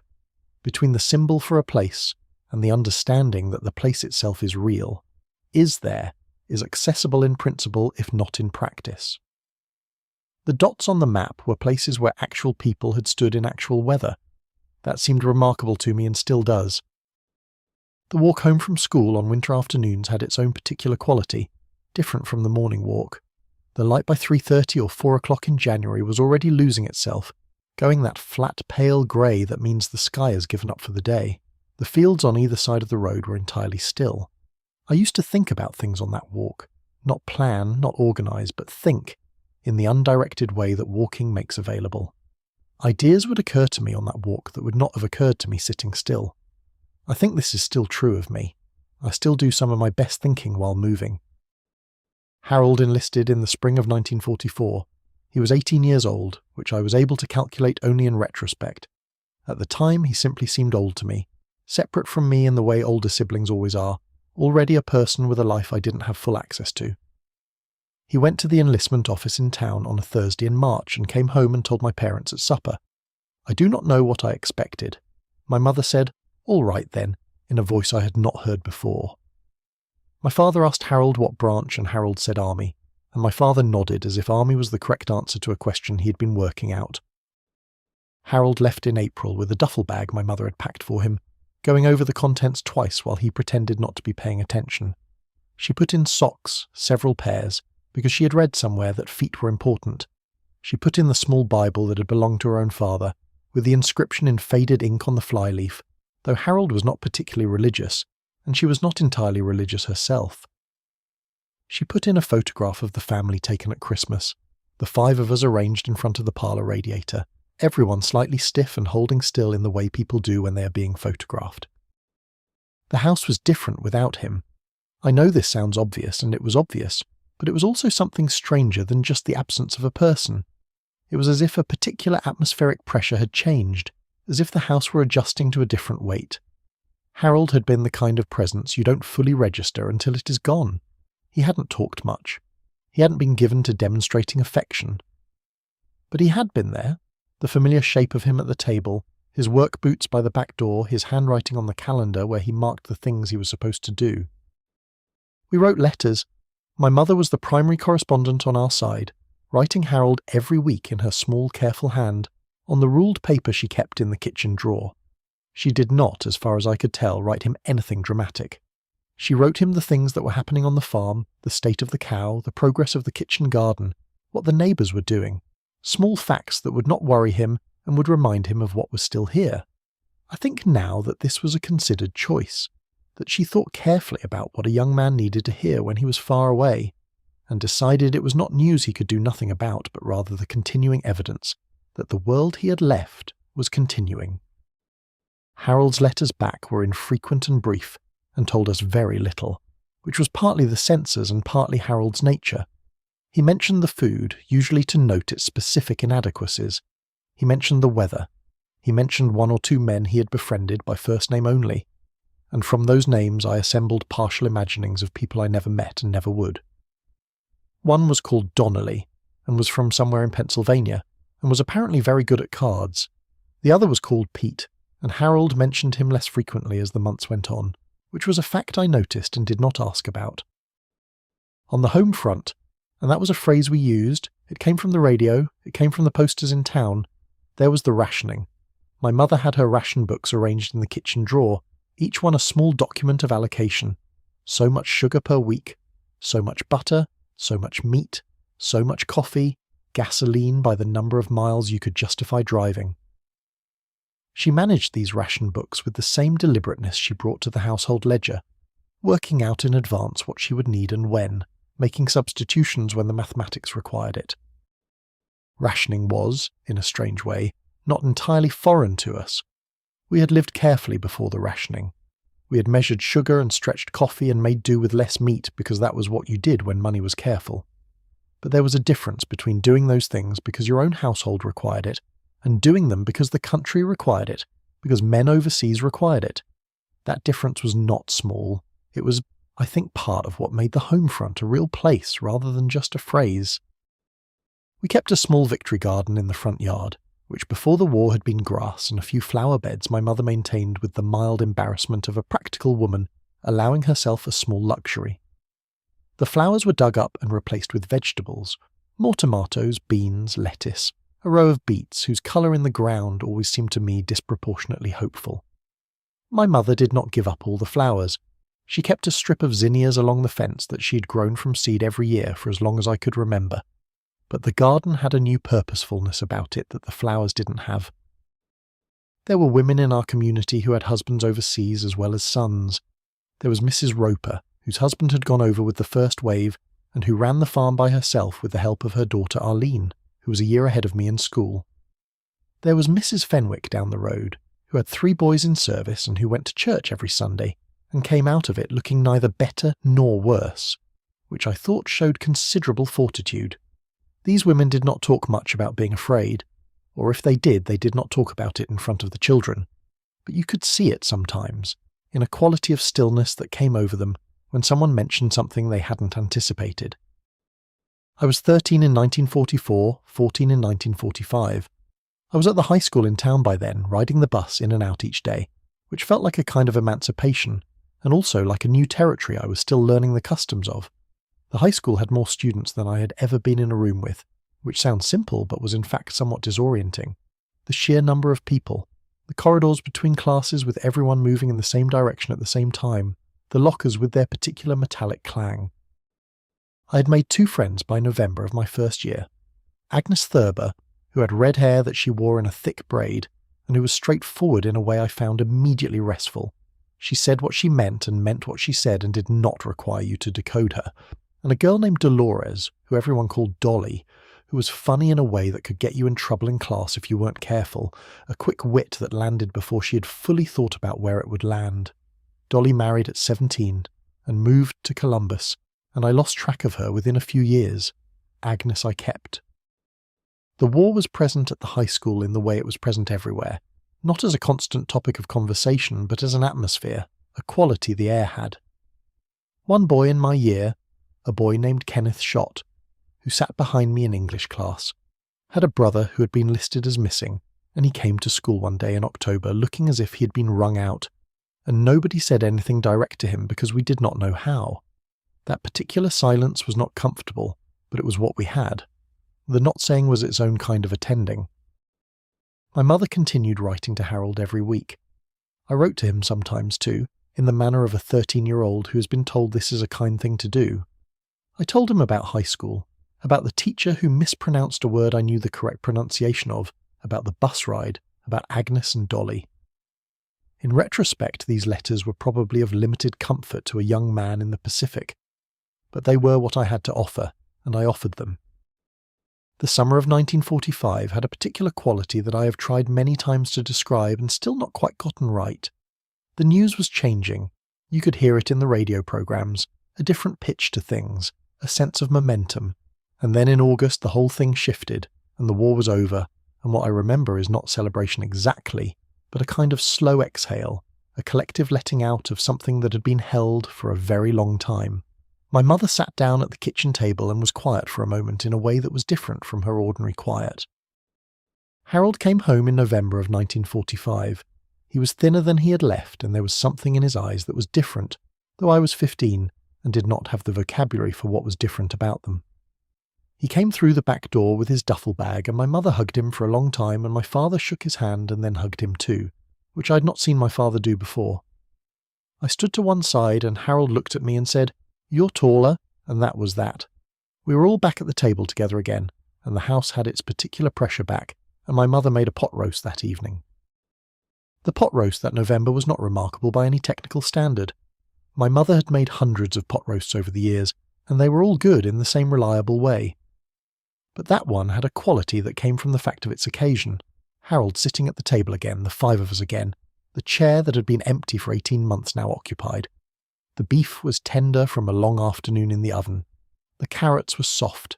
between the symbol for a place and the understanding that the place itself is real, is there, is accessible in principle if not in practice. The dots on the map were places where actual people had stood in actual weather. That seemed remarkable to me and still does. The walk home from school on winter afternoons had its own particular quality, different from the morning walk. The light by 3:30 or 4 o'clock in January was already losing itself, going that flat pale grey that means the sky has given up for the day. The fields on either side of the road were entirely still. I used to think about things on that walk, not plan, not organise, but think, in the undirected way that walking makes available. Ideas would occur to me on that walk that would not have occurred to me sitting still. I think this is still true of me. I still do some of my best thinking while moving. Harold enlisted in the spring of 1944. He was 18 years old, which I was able to calculate only in retrospect. At the time, he simply seemed old to me, separate from me in the way older siblings always are, already a person with a life I didn't have full access to. He went to the enlistment office in town on a Thursday in March and came home and told my parents at supper. I do not know what I expected. My mother said, "All right then," in a voice I had not heard before. My father asked Harold what branch and Harold said Army, and my father nodded as if Army was the correct answer to a question he had been working out. Harold left in April with a duffel bag my mother had packed for him, going over the contents twice while he pretended not to be paying attention. She put in socks, several pairs, because she had read somewhere that feet were important. She put in the small Bible that had belonged to her own father, with the inscription in faded ink on the flyleaf, though Harold was not particularly religious, and she was not entirely religious herself. She put in a photograph of the family taken at Christmas, the 5 of us arranged in front of the parlour radiator, everyone slightly stiff and holding still in the way people do when they are being photographed. The house was different without him. I know this sounds obvious, and it was obvious, but it was also something stranger than just the absence of a person. It was as if a particular atmospheric pressure had changed, as if the house were adjusting to a different weight. Harold had been the kind of presence you don't fully register until it is gone. He hadn't talked much. He hadn't been given to demonstrating affection. But he had been there, the familiar shape of him at the table, his work boots by the back door, his handwriting on the calendar where he marked the things he was supposed to do. We wrote letters. My mother was the primary correspondent on our side, writing Harold every week in her small, careful hand on the ruled paper she kept in the kitchen drawer. She did not, as far as I could tell, write him anything dramatic. She wrote him the things that were happening on the farm, the state of the cow, the progress of the kitchen garden, what the neighbours were doing, small facts that would not worry him and would remind him of what was still here. I think now that this was a considered choice, that she thought carefully about what a young man needed to hear when he was far away, and decided it was not news he could do nothing about, but rather the continuing evidence that the world he had left was continuing. Harold's letters back were infrequent and brief, and told us very little, which was partly the censors and partly Harold's nature. He mentioned the food, usually to note its specific inadequacies. He mentioned the weather. He mentioned one or two men he had befriended by first name only, and from those names I assembled partial imaginings of people I never met and never would. One was called Donnelly, and was from somewhere in Pennsylvania, and was apparently very good at cards. The other was called Pete, and Harold mentioned him less frequently as the months went on, which was a fact I noticed and did not ask about. On the home front, and that was a phrase we used, it came from the radio, it came from the posters in town, there was the rationing. My mother had her ration books arranged in the kitchen drawer, each one a small document of allocation. So much sugar per week, so much butter, so much meat, so much coffee, gasoline by the number of miles you could justify driving. She managed these ration books with the same deliberateness she brought to the household ledger, working out in advance what she would need and when, making substitutions when the mathematics required it. Rationing was, in a strange way, not entirely foreign to us. We had lived carefully before the rationing. We had measured sugar and stretched coffee and made do with less meat because that was what you did when money was careful. But there was a difference between doing those things because your own household required it and doing them because the country required it, because men overseas required it. That difference was not small. It was, I think, part of what made the home front a real place rather than just a phrase. We kept a small victory garden in the front yard, which before the war had been grass and a few flower beds my mother maintained with the mild embarrassment of a practical woman allowing herself a small luxury. The flowers were dug up and replaced with vegetables, more tomatoes, beans, lettuce, a row of beets whose colour in the ground always seemed to me disproportionately hopeful. My mother did not give up all the flowers. She kept a strip of zinnias along the fence that she had grown from seed every year for as long as I could remember. But the garden had a new purposefulness about it that the flowers didn't have. There were women in our community who had husbands overseas as well as sons. There was Mrs. Roper, whose husband had gone over with the first wave and who ran the farm by herself with the help of her daughter Arlene, who was a year ahead of me in school. There was Mrs. Fenwick down the road, who had 3 boys in service and who went to church every Sunday, and came out of it looking neither better nor worse, which I thought showed considerable fortitude. These women did not talk much about being afraid, or if they did not talk about it in front of the children, but you could see it sometimes, in a quality of stillness that came over them when someone mentioned something they hadn't anticipated. I was 13 in 1944, 14 in 1945. I was at the high school in town by then, riding the bus in and out each day, which felt like a kind of emancipation, and also like a new territory I was still learning the customs of. The high school had more students than I had ever been in a room with, which sounds simple but was in fact somewhat disorienting. The sheer number of people, the corridors between classes with everyone moving in the same direction at the same time, the lockers with their particular metallic clang. I had made 2 friends by November of my first year. Agnes Thurber, who had red hair that she wore in a thick braid, and who was straightforward in a way I found immediately restful. She said what she meant and meant what she said and did not require you to decode her. And a girl named Dolores, who everyone called Dolly, who was funny in a way that could get you in trouble in class if you weren't careful, a quick wit that landed before she had fully thought about where it would land. Dolly married at 17 and moved to Columbus, and I lost track of her within a few years. Agnes I kept. The war was present at the high school in the way it was present everywhere, not as a constant topic of conversation, but as an atmosphere, a quality the air had. One boy in my year, a boy named Kenneth Schott, who sat behind me in English class, had a brother who had been listed as missing, and he came to school one day in October looking as if he had been wrung out, and nobody said anything direct to him because we did not know how. That particular silence was not comfortable, but it was what we had. The not saying was its own kind of attending. My mother continued writing to Harold every week. I wrote to him sometimes too, in the manner of a 13-year-old who has been told this is a kind thing to do. I told him about high school, about the teacher who mispronounced a word I knew the correct pronunciation of, about the bus ride, about Agnes and Dolly. In retrospect, these letters were probably of limited comfort to a young man in the Pacific, but they were what I had to offer, and I offered them. The summer of 1945 had a particular quality that I have tried many times to describe and still not quite gotten right. The news was changing. You could hear it in the radio programs, a different pitch to things, a sense of momentum. And then in August the whole thing shifted, and the war was over, and what I remember is not celebration exactly, but a kind of slow exhale, a collective letting out of something that had been held for a very long time. My mother sat down at the kitchen table and was quiet for a moment in a way that was different from her ordinary quiet. Harold came home in November of 1945. He was thinner than he had left, and there was something in his eyes that was different, though I was 15 and did not have the vocabulary for what was different about them. He came through the back door with his duffel bag, and my mother hugged him for a long time, and my father shook his hand and then hugged him too, which I had not seen my father do before. I stood to one side, and Harold looked at me and said, "You're taller," and that was that. We were all back at the table together again, and the house had its particular pressure back, and my mother made a pot roast that evening. The pot roast that November was not remarkable by any technical standard. My mother had made hundreds of pot roasts over the years, and they were all good in the same reliable way. But that one had a quality that came from the fact of its occasion. Harold sitting at the table again, the five of us again, the chair that had been empty for 18 months now occupied. The beef was tender from a long afternoon in the oven. The carrots were soft.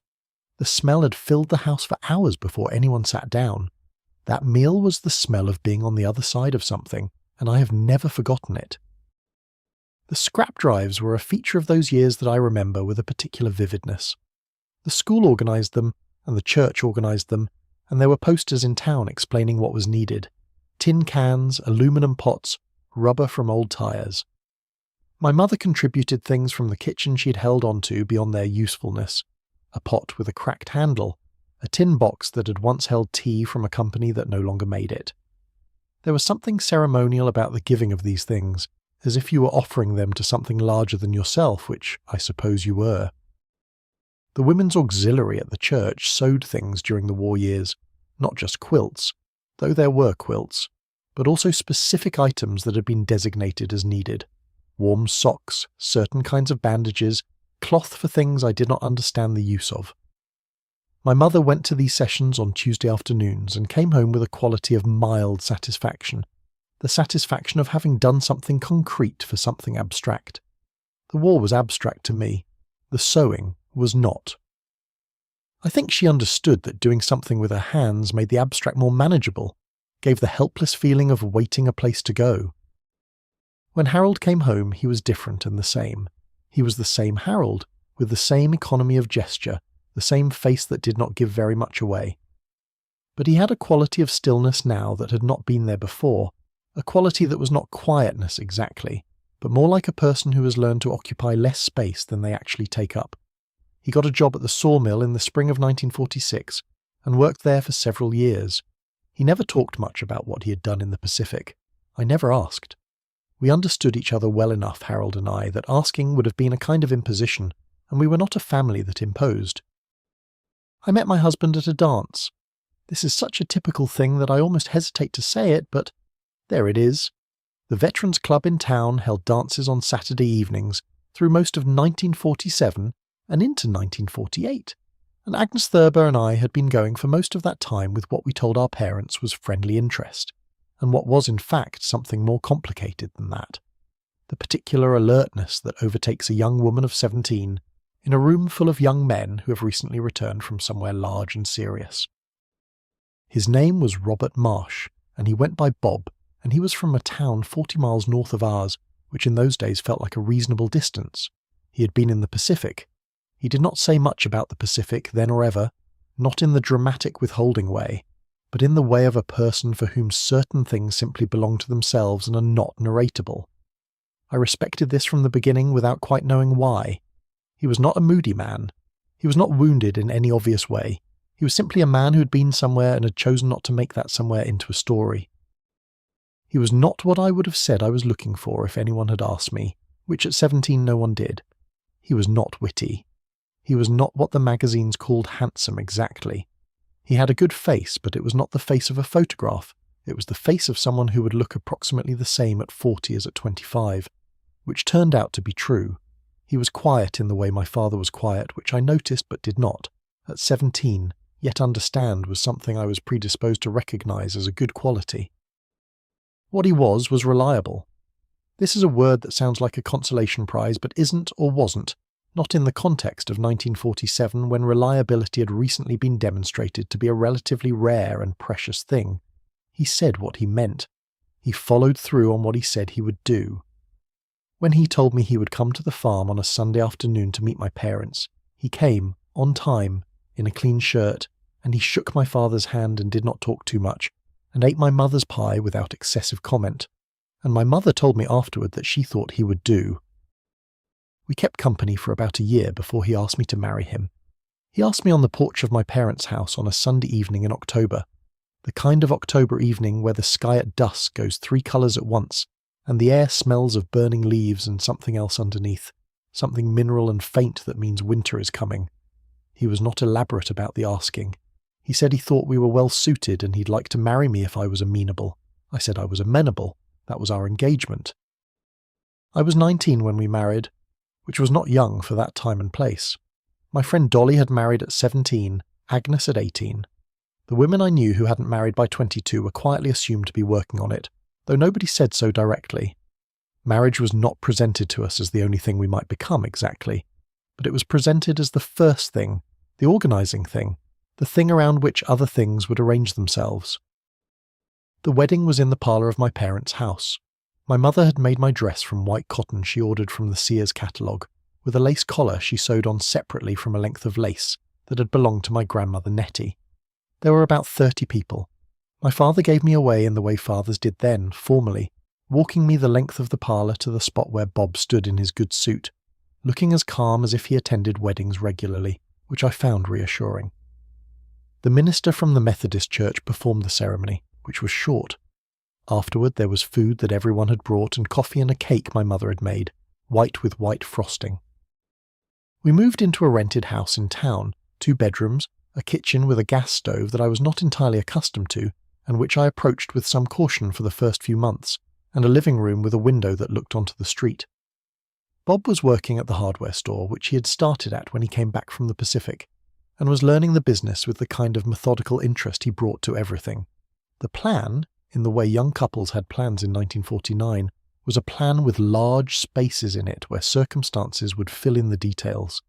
The smell had filled the house for hours before anyone sat down. That meal was the smell of being on the other side of something, and I have never forgotten it. The scrap drives were a feature of those years that I remember with a particular vividness. The school organised them, and the church organised them, and there were posters in town explaining what was needed. Tin cans, aluminium pots, rubber from old tyres. My mother contributed things from the kitchen she'd held onto beyond their usefulness. A pot with a cracked handle, a tin box that had once held tea from a company that no longer made it. There was something ceremonial about the giving of these things, as if you were offering them to something larger than yourself, which I suppose you were. The women's auxiliary at the church sewed things during the war years, not just quilts, though there were quilts, but also specific items that had been designated as needed. Warm socks, certain kinds of bandages, cloth for things I did not understand the use of. My mother went to these sessions on Tuesday afternoons and came home with a quality of mild satisfaction, the satisfaction of having done something concrete for something abstract. The war was abstract to me. The sewing was not. I think she understood that doing something with her hands made the abstract more manageable, gave the helpless feeling of waiting a place to go. When Harold came home, he was different and the same. He was the same Harold, with the same economy of gesture, the same face that did not give very much away. But he had a quality of stillness now that had not been there before, a quality that was not quietness exactly, but more like a person who has learned to occupy less space than they actually take up. He got a job at the sawmill in the spring of 1946, and worked there for several years. He never talked much about what he had done in the Pacific. I never asked. We understood each other well enough, Harold and I, that asking would have been a kind of imposition, and we were not a family that imposed. I met my husband at a dance. This is such a typical thing that I almost hesitate to say it, but there it is. The Veterans Club in town held dances on Saturday evenings through most of 1947 and into 1948, and Agnes Thurber and I had been going for most of that time with what we told our parents was friendly interest, and what was in fact something more complicated than that. The particular alertness that overtakes a young woman of 17 in a room full of young men who have recently returned from somewhere large and serious. His name was Robert Marsh, and he went by Bob, and he was from a town 40 miles north of ours, which in those days felt like a reasonable distance. He had been in the Pacific. He did not say much about the Pacific then or ever, not in the dramatic withholding way, but in the way of a person for whom certain things simply belong to themselves and are not narratable. I respected this from the beginning without quite knowing why. He was not a moody man. He was not wounded in any obvious way. He was simply a man who had been somewhere and had chosen not to make that somewhere into a story. He was not what I would have said I was looking for if anyone had asked me, which at 17 no one did. He was not witty. He was not what the magazines called handsome exactly. He had a good face, but it was not the face of a photograph. It was the face of someone who would look approximately the same at 40 as at 25, which turned out to be true. He was quiet in the way my father was quiet, which I noticed but did not, at 17, yet understand was something I was predisposed to recognise as a good quality. What he was reliable. This is a word that sounds like a consolation prize but isn't or wasn't, not in the context of 1947 when reliability had recently been demonstrated to be a relatively rare and precious thing. He said what he meant. He followed through on what he said he would do. When he told me he would come to the farm on a Sunday afternoon to meet my parents, he came, on time, in a clean shirt, and he shook my father's hand and did not talk too much, and ate my mother's pie without excessive comment, and my mother told me afterward that she thought he would do. We kept company for about a year before he asked me to marry him. He asked me on the porch of my parents' house on a Sunday evening in October, the kind of October evening where the sky at dusk goes 3 colours at once, and the air smells of burning leaves and something else underneath, something mineral and faint that means winter is coming. He was not elaborate about the asking. He said he thought we were well suited and he'd like to marry me if I was amenable. I said I was amenable. That was our engagement. I was 19 when we married, which was not young for that time and place. My friend Dolly had married at 17, Agnes at 18. The women I knew who hadn't married by 22 were quietly assumed to be working on it, though nobody said so directly. Marriage was not presented to us as the only thing we might become exactly, but it was presented as the first thing, the organising thing, the thing around which other things would arrange themselves. The wedding was in the parlour of my parents' house. My mother had made my dress from white cotton she ordered from the Sears catalogue, with a lace collar she sewed on separately from a length of lace that had belonged to my grandmother Nettie. There were about 30 people. My father gave me away in the way fathers did then, formally, walking me the length of the parlour to the spot where Bob stood in his good suit, looking as calm as if he attended weddings regularly, which I found reassuring. The minister from the Methodist church performed the ceremony, which was short. Afterward there was food that everyone had brought and coffee and a cake my mother had made, white with white frosting. We moved into a rented house in town, 2 bedrooms, a kitchen with a gas stove that I was not entirely accustomed to, and which I approached with some caution for the first few months, and a living room with a window that looked onto the street. Bob was working at the hardware store, which he had started at when he came back from the Pacific, and was learning the business with the kind of methodical interest he brought to everything. The plan, in the way young couples had plans in 1949, was a plan with large spaces in it where circumstances would fill in the details.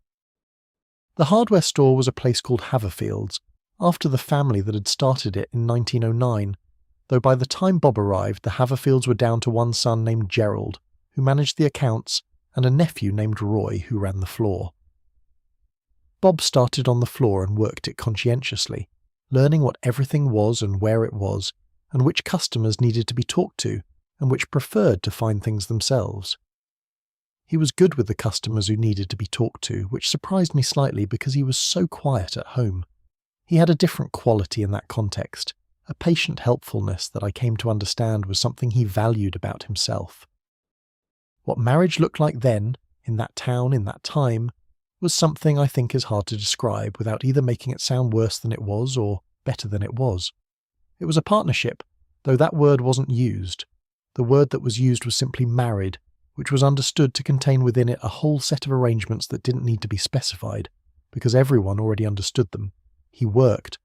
The hardware store was a place called Haverfield's, after the family that had started it in 1909, though by the time Bob arrived the Haverfields were down to one son named Gerald, who managed the accounts, and a nephew named Roy who ran the floor. Bob started on the floor and worked it conscientiously, learning what everything was and where it was, and which customers needed to be talked to, and which preferred to find things themselves. He was good with the customers who needed to be talked to, which surprised me slightly because he was so quiet at home. He had a different quality in that context, a patient helpfulness that I came to understand was something he valued about himself. What marriage looked like then, in that town, in that time, was something I think is hard to describe without either making it sound worse than it was or better than it was. It was a partnership, though that word wasn't used. The word that was used was simply married, which was understood to contain within it a whole set of arrangements that didn't need to be specified, because everyone already understood them. He worked.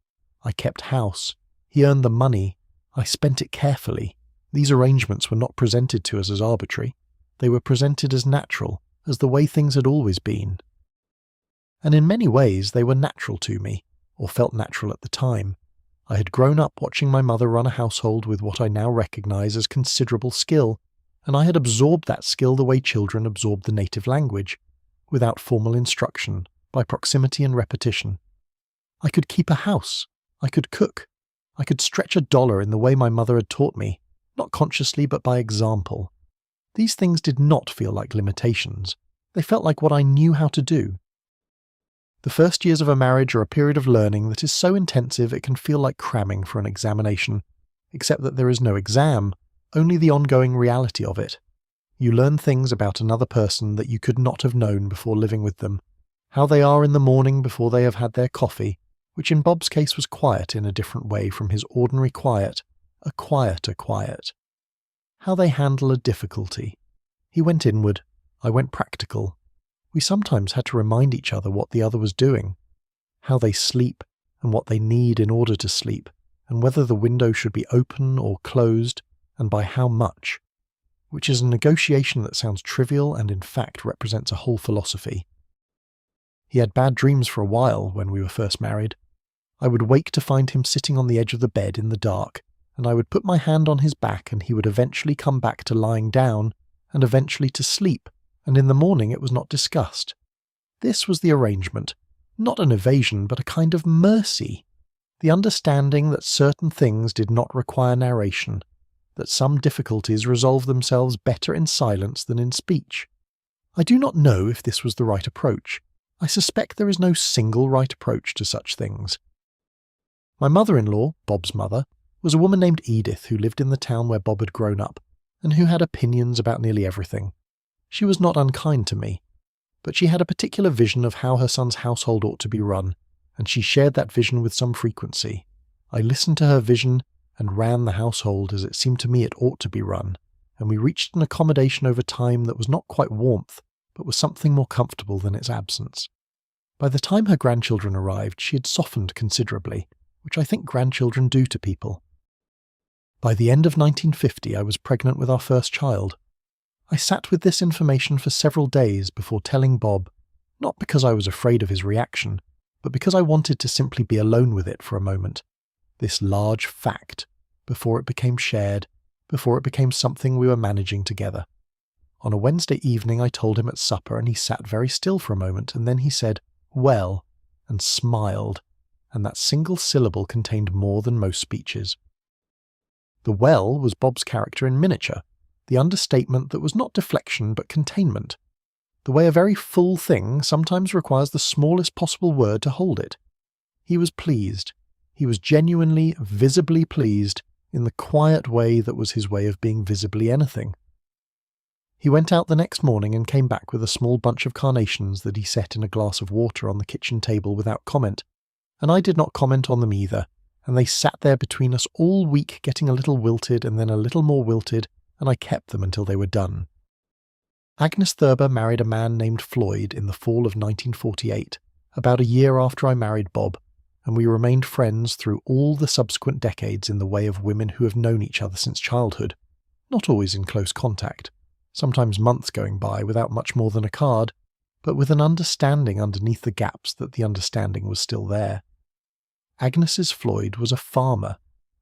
I kept house. He earned the money. I spent it carefully. These arrangements were not presented to us as arbitrary. They were presented as natural, as the way things had always been. And in many ways they were natural to me, or felt natural at the time. I had grown up watching my mother run a household with what I now recognise as considerable skill, and I had absorbed that skill the way children absorb the native language, without formal instruction, by proximity and repetition. I could keep a house. I could cook. I could stretch a dollar in the way my mother had taught me, not consciously but by example. These things did not feel like limitations. They felt like what I knew how to do. The first years of a marriage are a period of learning that is so intensive it can feel like cramming for an examination, except that there is no exam, only the ongoing reality of it. You learn things about another person that you could not have known before living with them, how they are in the morning before they have had their coffee, which in Bob's case was quiet in a different way from his ordinary quiet, a quieter quiet. How they handle a difficulty. He went inward, I went practical. We sometimes had to remind each other what the other was doing, how they sleep and what they need in order to sleep, and whether the window should be open or closed, and by how much, which is a negotiation that sounds trivial and in fact represents a whole philosophy. He had bad dreams for a while when we were first married. I would wake to find him sitting on the edge of the bed in the dark, and I would put my hand on his back and he would eventually come back to lying down, and eventually to sleep, and in the morning it was not discussed. This was the arrangement, not an evasion but a kind of mercy, the understanding that certain things did not require narration, that some difficulties resolve themselves better in silence than in speech. I do not know if this was the right approach. I suspect there is no single right approach to such things. My mother-in-law, Bob's mother, was a woman named Edith who lived in the town where Bob had grown up, and who had opinions about nearly everything. She was not unkind to me, but she had a particular vision of how her son's household ought to be run, and she shared that vision with some frequency. I listened to her vision and ran the household as it seemed to me it ought to be run, and we reached an accommodation over time that was not quite warmth, but was something more comfortable than its absence. By the time her grandchildren arrived, she had softened considerably, which I think grandchildren do to people. By the end of 1950, I was pregnant with our first child. I sat with this information for several days before telling Bob, not because I was afraid of his reaction, but because I wanted to simply be alone with it for a moment. This large fact, before it became shared, before it became something we were managing together. On a Wednesday evening I told him at supper, and he sat very still for a moment, and then he said, "Well," and smiled, and that single syllable contained more than most speeches. The "well" was Bob's character in miniature, the understatement that was not deflection but containment, the way a very full thing sometimes requires the smallest possible word to hold it. He was pleased. He was genuinely, visibly pleased in the quiet way that was his way of being visibly anything. He went out the next morning and came back with a small bunch of carnations that he set in a glass of water on the kitchen table without comment, and I did not comment on them either, and they sat there between us all week getting a little wilted and then a little more wilted, and I kept them until they were done. Agnes Thurber married a man named Floyd in the fall of 1948, about a year after I married Bob, and we remained friends through all the subsequent decades in the way of women who have known each other since childhood, not always in close contact, sometimes months going by without much more than a card, but with an understanding underneath the gaps that the understanding was still there. Agnes's Floyd was a farmer,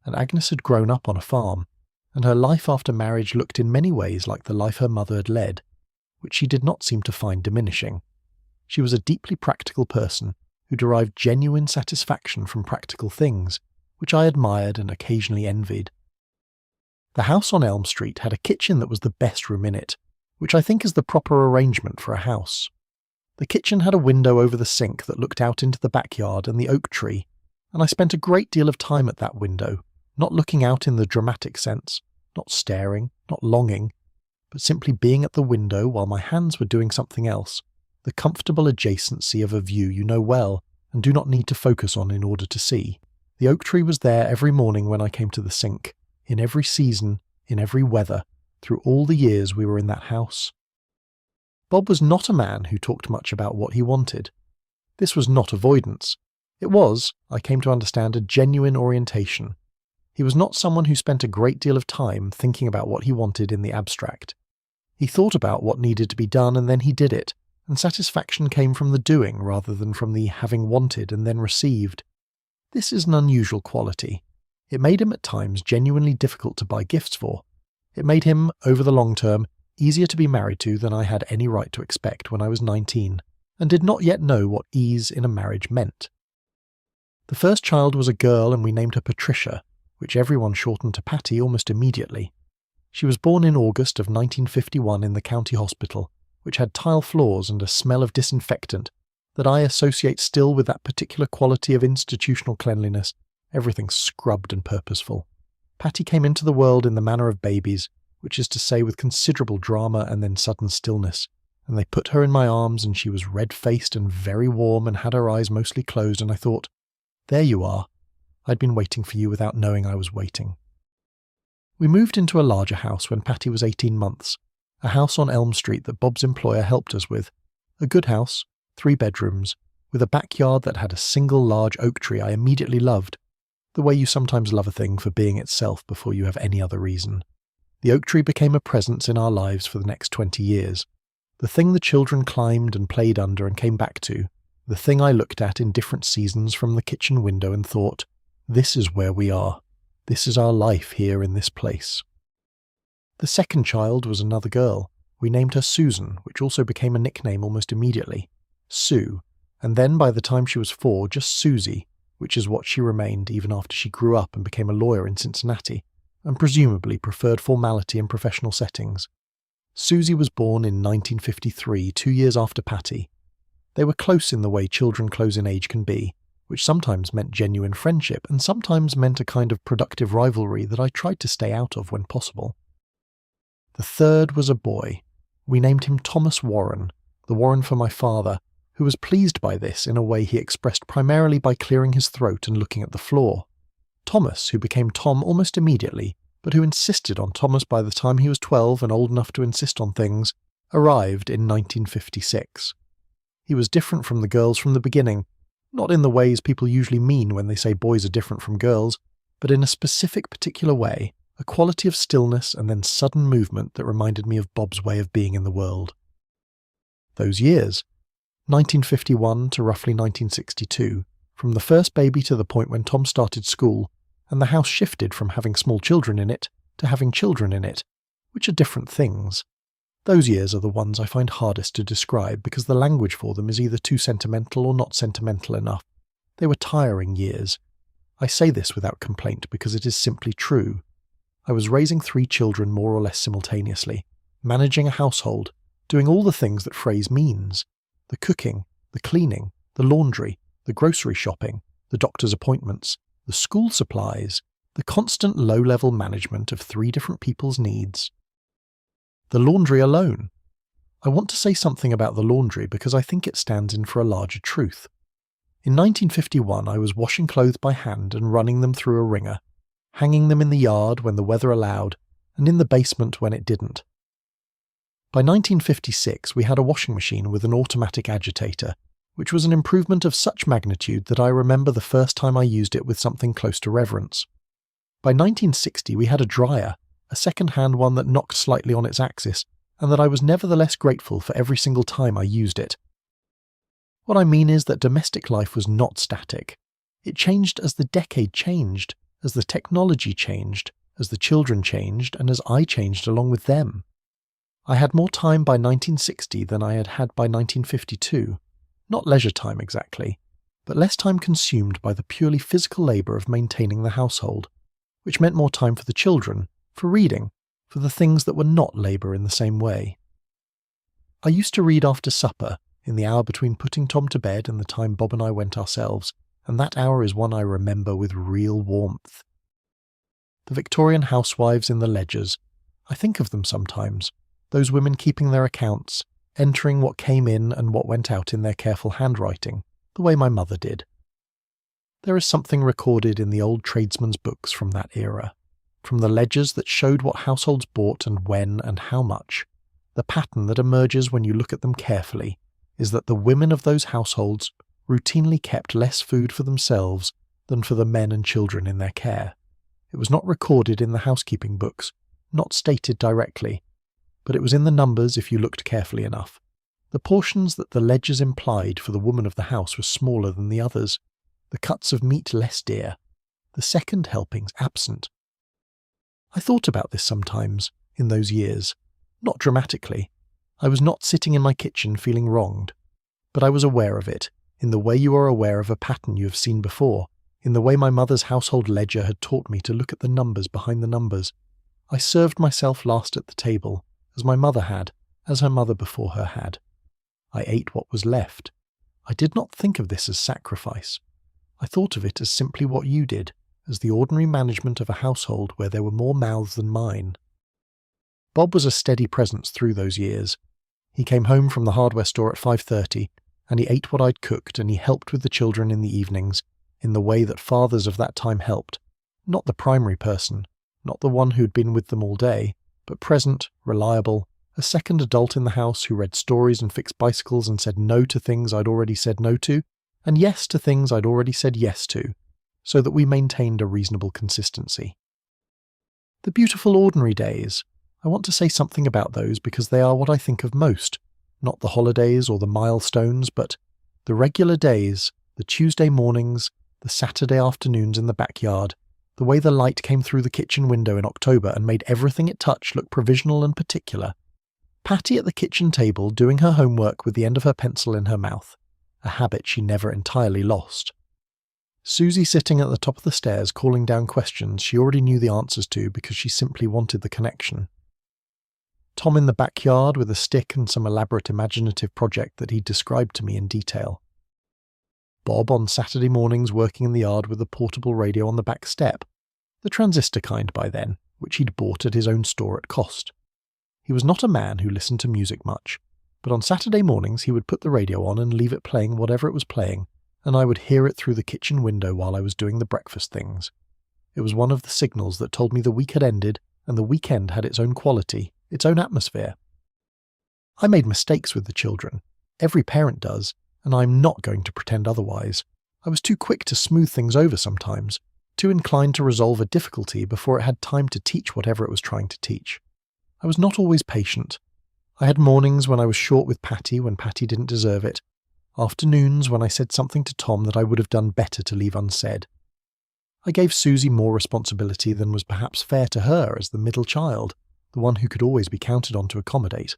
and Agnes had grown up on a farm, and her life after marriage looked in many ways like the life her mother had led, which she did not seem to find diminishing. She was a deeply practical person who derived genuine satisfaction from practical things, which I admired and occasionally envied. The house on Elm Street had a kitchen that was the best room in it, which I think is the proper arrangement for a house. The kitchen had a window over the sink that looked out into the backyard and the oak tree, and I spent a great deal of time at that window, not looking out in the dramatic sense, not staring, not longing, but simply being at the window while my hands were doing something else, the comfortable adjacency of a view you know well and do not need to focus on in order to see. The oak tree was there every morning when I came to the sink, in every season, in every weather, through all the years we were in that house. Bob was not a man who talked much about what he wanted. This was not avoidance. It was, I came to understand, a genuine orientation. He was not someone who spent a great deal of time thinking about what he wanted in the abstract. He thought about what needed to be done and then he did it, and satisfaction came from the doing rather than from the having wanted and then received. This is an unusual quality. It made him at times genuinely difficult to buy gifts for. It made him, over the long term, easier to be married to than I had any right to expect when I was 19, and did not yet know what ease in a marriage meant. The first child was a girl and we named her Patricia, which everyone shortened to Patty almost immediately. She was born in August of 1951 in the county hospital, which had tile floors and a smell of disinfectant that I associate still with that particular quality of institutional cleanliness, everything scrubbed and purposeful. Patty came into the world in the manner of babies, which is to say with considerable drama and then sudden stillness, and they put her in my arms and she was red-faced and very warm and had her eyes mostly closed, and I thought, there you are. I'd been waiting for you without knowing I was waiting. We moved into a larger house when Patty was 18 months, a house on Elm Street that Bob's employer helped us with. A good house, 3 bedrooms, with a backyard that had a single large oak tree I immediately loved, the way you sometimes love a thing for being itself before you have any other reason. The oak tree became a presence in our lives for the next 20 years. The thing the children climbed and played under and came back to, the thing I looked at in different seasons from the kitchen window and thought, this is where we are. This is our life here in this place. The second child was another girl. We named her Susan, which also became a nickname almost immediately. Sue, and then by the time she was 4, just Susie, which is what she remained even after she grew up and became a lawyer in Cincinnati, and presumably preferred formality in professional settings. Susie was born in 1953, 2 years after Patty. They were close in the way children close in age can be, which sometimes meant genuine friendship and sometimes meant a kind of productive rivalry that I tried to stay out of when possible. The third was a boy. We named him Thomas Warren, the Warren for my father, who was pleased by this in a way he expressed primarily by clearing his throat and looking at the floor. Thomas, who became Tom almost immediately, but who insisted on Thomas by the time he was 12 and old enough to insist on things, arrived in 1956. He was different from the girls from the beginning, not in the ways people usually mean when they say boys are different from girls, but in a specific particular way, a quality of stillness and then sudden movement that reminded me of Bob's way of being in the world. Those years, 1951 to roughly 1962, from the first baby to the point when Tom started school, and the house shifted from having small children in it to having children in it, which are different things. Those years are the ones I find hardest to describe because the language for them is either too sentimental or not sentimental enough. They were tiring years. I say this without complaint because it is simply true. I was raising 3 children more or less simultaneously, managing a household, doing all the things that phrase means. The cooking, the cleaning, the laundry, the grocery shopping, the doctor's appointments, the school supplies, the constant low-level management of 3 different people's needs. The laundry alone. I want to say something about the laundry because I think it stands in for a larger truth. In 1951 I was washing clothes by hand and running them through a wringer, hanging them in the yard when the weather allowed, and in the basement when it didn't. By 1956 we had a washing machine with an automatic agitator, which was an improvement of such magnitude that I remember the first time I used it with something close to reverence. By 1960 we had a dryer, a second-hand one that knocked slightly on its axis, and that I was nevertheless grateful for every single time I used it. What I mean is that domestic life was not static. It changed as the decade changed, as the technology changed, as the children changed, and as I changed along with them. I had more time by 1960 than I had had by 1952. Not leisure time exactly, but less time consumed by the purely physical labour of maintaining the household, which meant more time for the children, for reading, for the things that were not labour in the same way. I used to read after supper, in the hour between putting Tom to bed and the time Bob and I went ourselves, and that hour is one I remember with real warmth. The Victorian housewives in the ledgers. I think of them sometimes, those women keeping their accounts, entering what came in and what went out in their careful handwriting, the way my mother did. There is something recorded in the old tradesmen's books from that era, from the ledgers that showed what households bought and when and how much. The pattern that emerges when you look at them carefully is that the women of those households routinely kept less food for themselves than for the men and children in their care. It was not recorded in the housekeeping books, not stated directly, but it was in the numbers if you looked carefully enough. The portions that the ledgers implied for the woman of the house were smaller than the others, the cuts of meat less dear, the second helpings absent. I thought about this sometimes, in those years, not dramatically. I was not sitting in my kitchen feeling wronged, but I was aware of it, in the way you are aware of a pattern you have seen before, in the way my mother's household ledger had taught me to look at the numbers behind the numbers. I served myself last at the table, as my mother had, as her mother before her had. I ate what was left. I did not think of this as sacrifice. I thought of it as simply what you did, as the ordinary management of a household where there were more mouths than mine. Bob was a steady presence through those years. He came home from the hardware store at 5:30, and he ate what I'd cooked, and he helped with the children in the evenings, in the way that fathers of that time helped. Not the primary person, not the one who'd been with them all day, but present, reliable, a second adult in the house who read stories and fixed bicycles and said no to things I'd already said no to, and yes to things I'd already said yes to, so that we maintained a reasonable consistency. The beautiful ordinary days, I want to say something about those because they are what I think of most, not the holidays or the milestones, but the regular days, the Tuesday mornings, the Saturday afternoons in the backyard, the way the light came through the kitchen window in October and made everything it touched look provisional and particular. Patty at the kitchen table doing her homework with the end of her pencil in her mouth, a habit she never entirely lost. Susie sitting at the top of the stairs calling down questions she already knew the answers to because she simply wanted the connection. Tom in the backyard with a stick and some elaborate imaginative project that he'd described to me in detail. Bob on Saturday mornings working in the yard with a portable radio on the back step, the transistor kind by then, which he'd bought at his own store at cost. He was not a man who listened to music much, but on Saturday mornings he would put the radio on and leave it playing whatever it was playing, and I would hear it through the kitchen window while I was doing the breakfast things. It was one of the signals that told me the week had ended and the weekend had its own quality, its own atmosphere. I made mistakes with the children. Every parent does, and I'm not going to pretend otherwise. I was too quick to smooth things over sometimes, too inclined to resolve a difficulty before it had time to teach whatever it was trying to teach. I was not always patient. I had mornings when I was short with Patty when Patty didn't deserve it, afternoons when I said something to Tom that I would have done better to leave unsaid. I gave Susie more responsibility than was perhaps fair to her as the middle child, the one who could always be counted on to accommodate.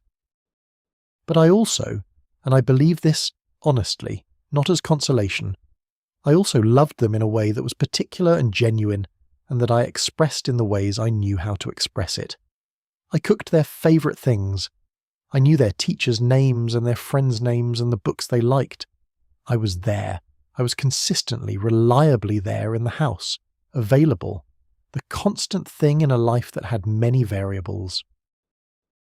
But I also, and I believe this honestly, not as consolation, I also loved them in a way that was particular and genuine, and that I expressed in the ways I knew how to express it. I cooked their favourite things. I knew their teachers' names and their friends' names and the books they liked. I was there. I was consistently, reliably there in the house, available, the constant thing in a life that had many variables.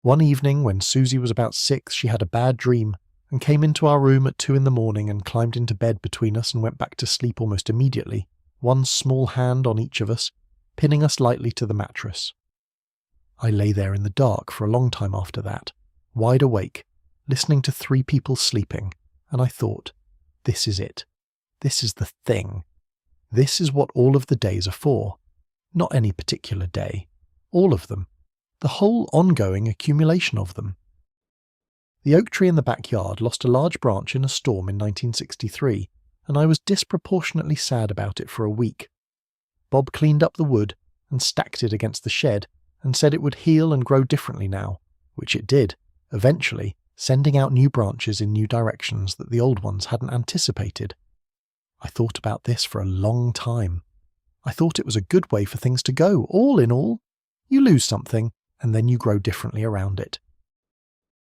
One evening when Susie was about 6, she had a bad dream and came into our room at 2 a.m. and climbed into bed between us and went back to sleep almost immediately, one small hand on each of us, pinning us lightly to the mattress. I lay there in the dark for a long time after that, wide awake, listening to 3 people sleeping, and I thought, this is it. This is the thing. This is what all of the days are for. Not any particular day. All of them. The whole ongoing accumulation of them. The oak tree in the backyard lost a large branch in a storm in 1963, and I was disproportionately sad about it for a week. Bob cleaned up the wood and stacked it against the shed, and said it would heal and grow differently now, which it did, eventually, sending out new branches in new directions that the old ones hadn't anticipated. I thought about this for a long time. I thought it was a good way for things to go, all in all. You lose something, and then you grow differently around it.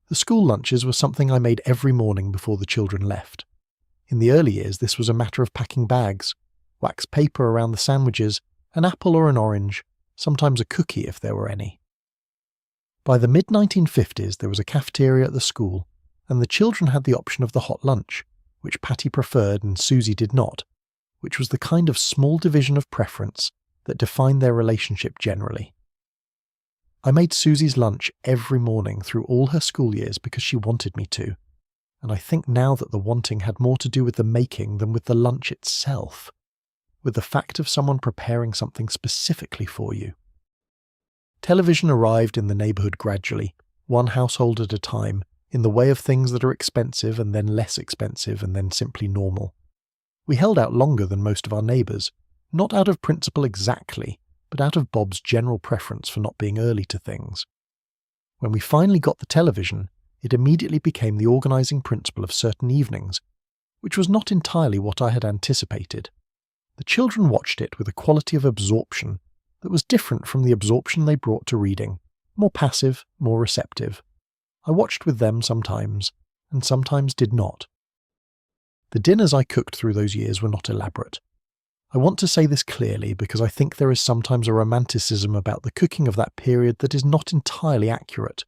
The school lunches were something I made every morning before the children left. In the early years, this was a matter of packing bags, wax paper around the sandwiches, an apple or an orange, sometimes a cookie if there were any. By the mid-1950s there was a cafeteria at the school, and the children had the option of the hot lunch, which Patty preferred and Susie did not, which was the kind of small division of preference that defined their relationship generally. I made Susie's lunch every morning through all her school years because she wanted me to, and I think now that the wanting had more to do with the making than with the lunch itself, with the fact of someone preparing something specifically for you. Television arrived in the neighbourhood gradually, one household at a time, in the way of things that are expensive and then less expensive and then simply normal. We held out longer than most of our neighbours, not out of principle exactly, but out of Bob's general preference for not being early to things. When we finally got the television, it immediately became the organising principle of certain evenings, which was not entirely what I had anticipated. The children watched it with a quality of absorption that was different from the absorption they brought to reading, more passive, more receptive. I watched with them sometimes, and sometimes did not. The dinners I cooked through those years were not elaborate. I want to say this clearly because I think there is sometimes a romanticism about the cooking of that period that is not entirely accurate.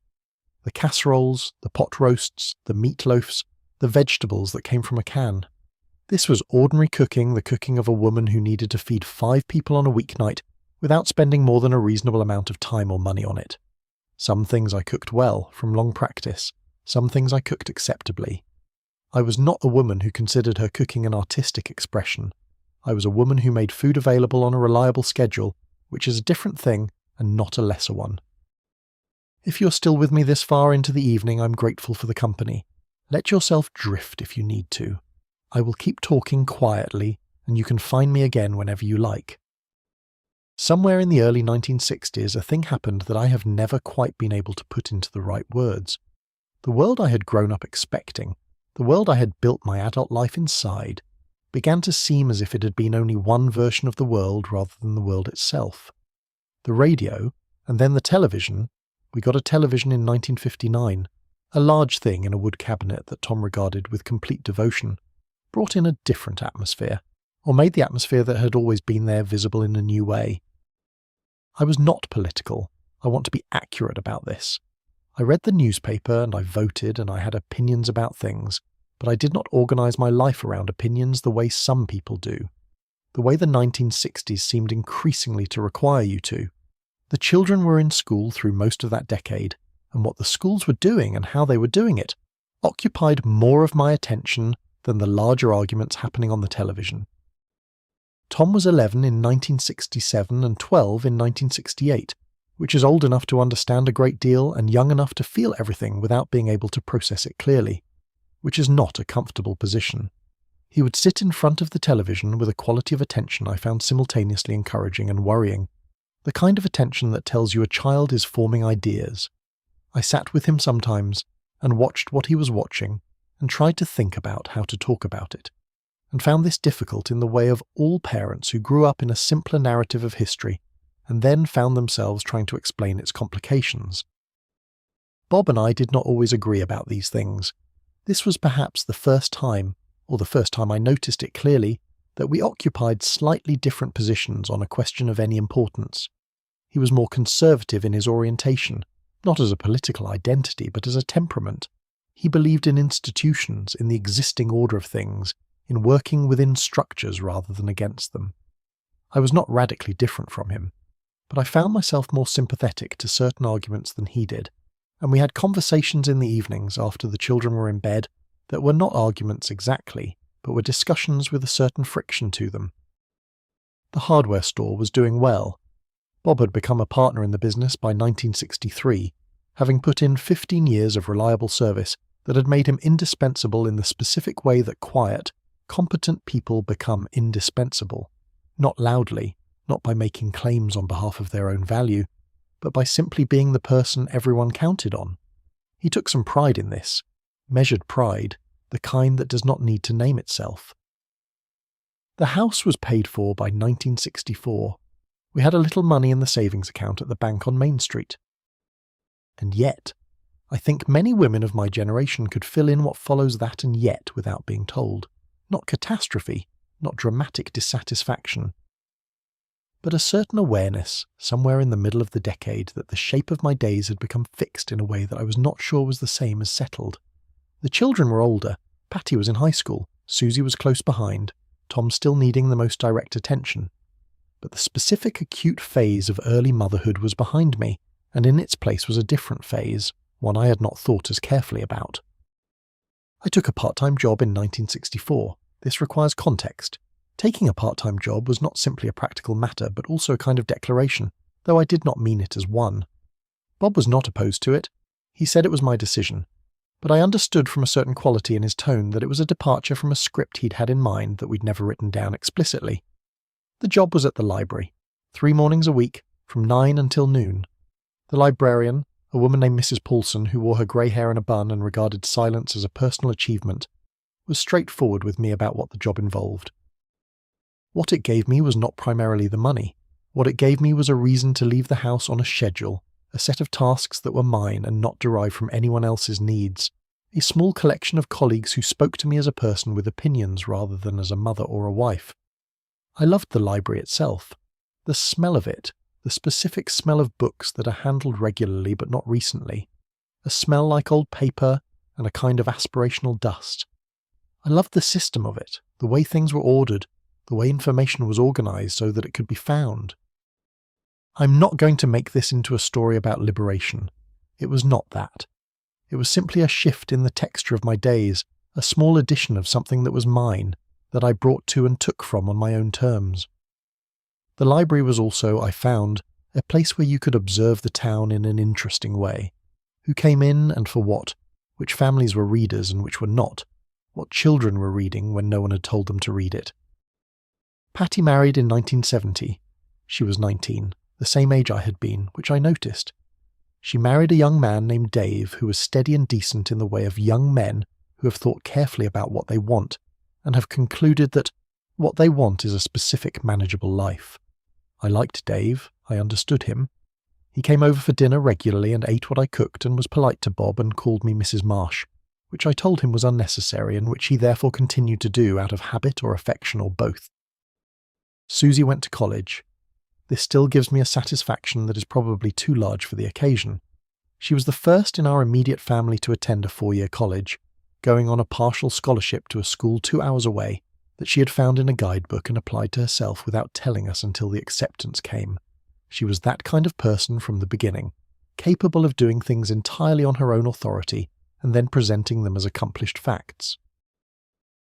The casseroles, the pot roasts, the meatloafs, the vegetables that came from a can. This was ordinary cooking, the cooking of a woman who needed to feed 5 people on a weeknight without spending more than a reasonable amount of time or money on it. Some things I cooked well, from long practice. Some things I cooked acceptably. I was not a woman who considered her cooking an artistic expression. I was a woman who made food available on a reliable schedule, which is a different thing and not a lesser one. If you're still with me this far into the evening, I'm grateful for the company. Let yourself drift if you need to. I will keep talking quietly, and you can find me again whenever you like. Somewhere in the early 1960s, a thing happened that I have never quite been able to put into the right words. The world I had grown up expecting, the world I had built my adult life inside, began to seem as if it had been only one version of the world rather than the world itself. The radio, and then the television. We got a television in 1959, a large thing in a wood cabinet that Tom regarded with complete devotion, brought in a different atmosphere, or made the atmosphere that had always been there visible in a new way. I was not political. I want to be accurate about this. I read the newspaper and I voted and I had opinions about things, but I did not organise my life around opinions the way some people do, the way the 1960s seemed increasingly to require you to. The children were in school through most of that decade, and what the schools were doing and how they were doing it occupied more of my attention than the larger arguments happening on the television. Tom was 11 in 1967 and 12 in 1968, which is old enough to understand a great deal and young enough to feel everything without being able to process it clearly, which is not a comfortable position. He would sit in front of the television with a quality of attention I found simultaneously encouraging and worrying, the kind of attention that tells you a child is forming ideas. I sat with him sometimes and watched what he was watching and tried to think about how to talk about it, and found this difficult in the way of all parents who grew up in a simpler narrative of history and then found themselves trying to explain its complications. Bob and I did not always agree about these things. This was perhaps the first time, or the first time I noticed it clearly, that we occupied slightly different positions on a question of any importance. He was more conservative in his orientation, not as a political identity, but as a temperament. He believed in institutions, in the existing order of things, in working within structures rather than against them. I was not radically different from him, but I found myself more sympathetic to certain arguments than he did, and we had conversations in the evenings after the children were in bed that were not arguments exactly, but were discussions with a certain friction to them. The hardware store was doing well. Bob had become a partner in the business by 1963, having put in 15 years of reliable service that had made him indispensable in the specific way that quiet, competent people become indispensable, not loudly, not by making claims on behalf of their own value, but by simply being the person everyone counted on. He took some pride in this, measured pride, the kind that does not need to name itself. The house was paid for by 1964. We had a little money in the savings account at the bank on Main Street. And yet, I think many women of my generation could fill in what follows that and yet without being told. Not catastrophe, not dramatic dissatisfaction, but a certain awareness, somewhere in the middle of the decade, that the shape of my days had become fixed in a way that I was not sure was the same as settled. The children were older, Patty was in high school, Susie was close behind, Tom still needing the most direct attention. But the specific acute phase of early motherhood was behind me, and in its place was a different phase, one I had not thought as carefully about. I took a part-time job in 1964. This requires context. Taking a part-time job was not simply a practical matter, but also a kind of declaration, though I did not mean it as one. Bob was not opposed to it. He said it was my decision, but I understood from a certain quality in his tone that it was a departure from a script he'd had in mind that we'd never written down explicitly. The job was at the library, 3 mornings a week, from 9 until noon. The librarian, a woman named Mrs. Paulson who wore her grey hair in a bun and regarded silence as a personal achievement, was straightforward with me about what the job involved. What it gave me was not primarily the money. What it gave me was a reason to leave the house on a schedule, a set of tasks that were mine and not derived from anyone else's needs, a small collection of colleagues who spoke to me as a person with opinions rather than as a mother or a wife. I loved the library itself, the smell of it, the specific smell of books that are handled regularly but not recently, a smell like old paper and a kind of aspirational dust. I loved the system of it, the way things were ordered, the way information was organised so that it could be found. I'm not going to make this into a story about liberation. It was not that. It was simply a shift in the texture of my days, a small addition of something that was mine, that I brought to and took from on my own terms. The library was also, I found, a place where you could observe the town in an interesting way. Who came in and for what, which families were readers and which were not, what children were reading when no one had told them to read it. Patty married in 1970. She was 19, the same age I had been, which I noticed. She married a young man named Dave who was steady and decent in the way of young men who have thought carefully about what they want and have concluded that what they want is a specific manageable life. I liked Dave, I understood him. He came over for dinner regularly and ate what I cooked and was polite to Bob and called me Mrs. Marsh, which I told him was unnecessary and which he therefore continued to do out of habit or affection or both. Susie went to college. This still gives me a satisfaction that is probably too large for the occasion. She was the first in our immediate family to attend a 4-year college, going on a partial scholarship to a school 2 hours away that she had found in a guidebook and applied to herself without telling us until the acceptance came. She was that kind of person from the beginning, capable of doing things entirely on her own authority and then presenting them as accomplished facts.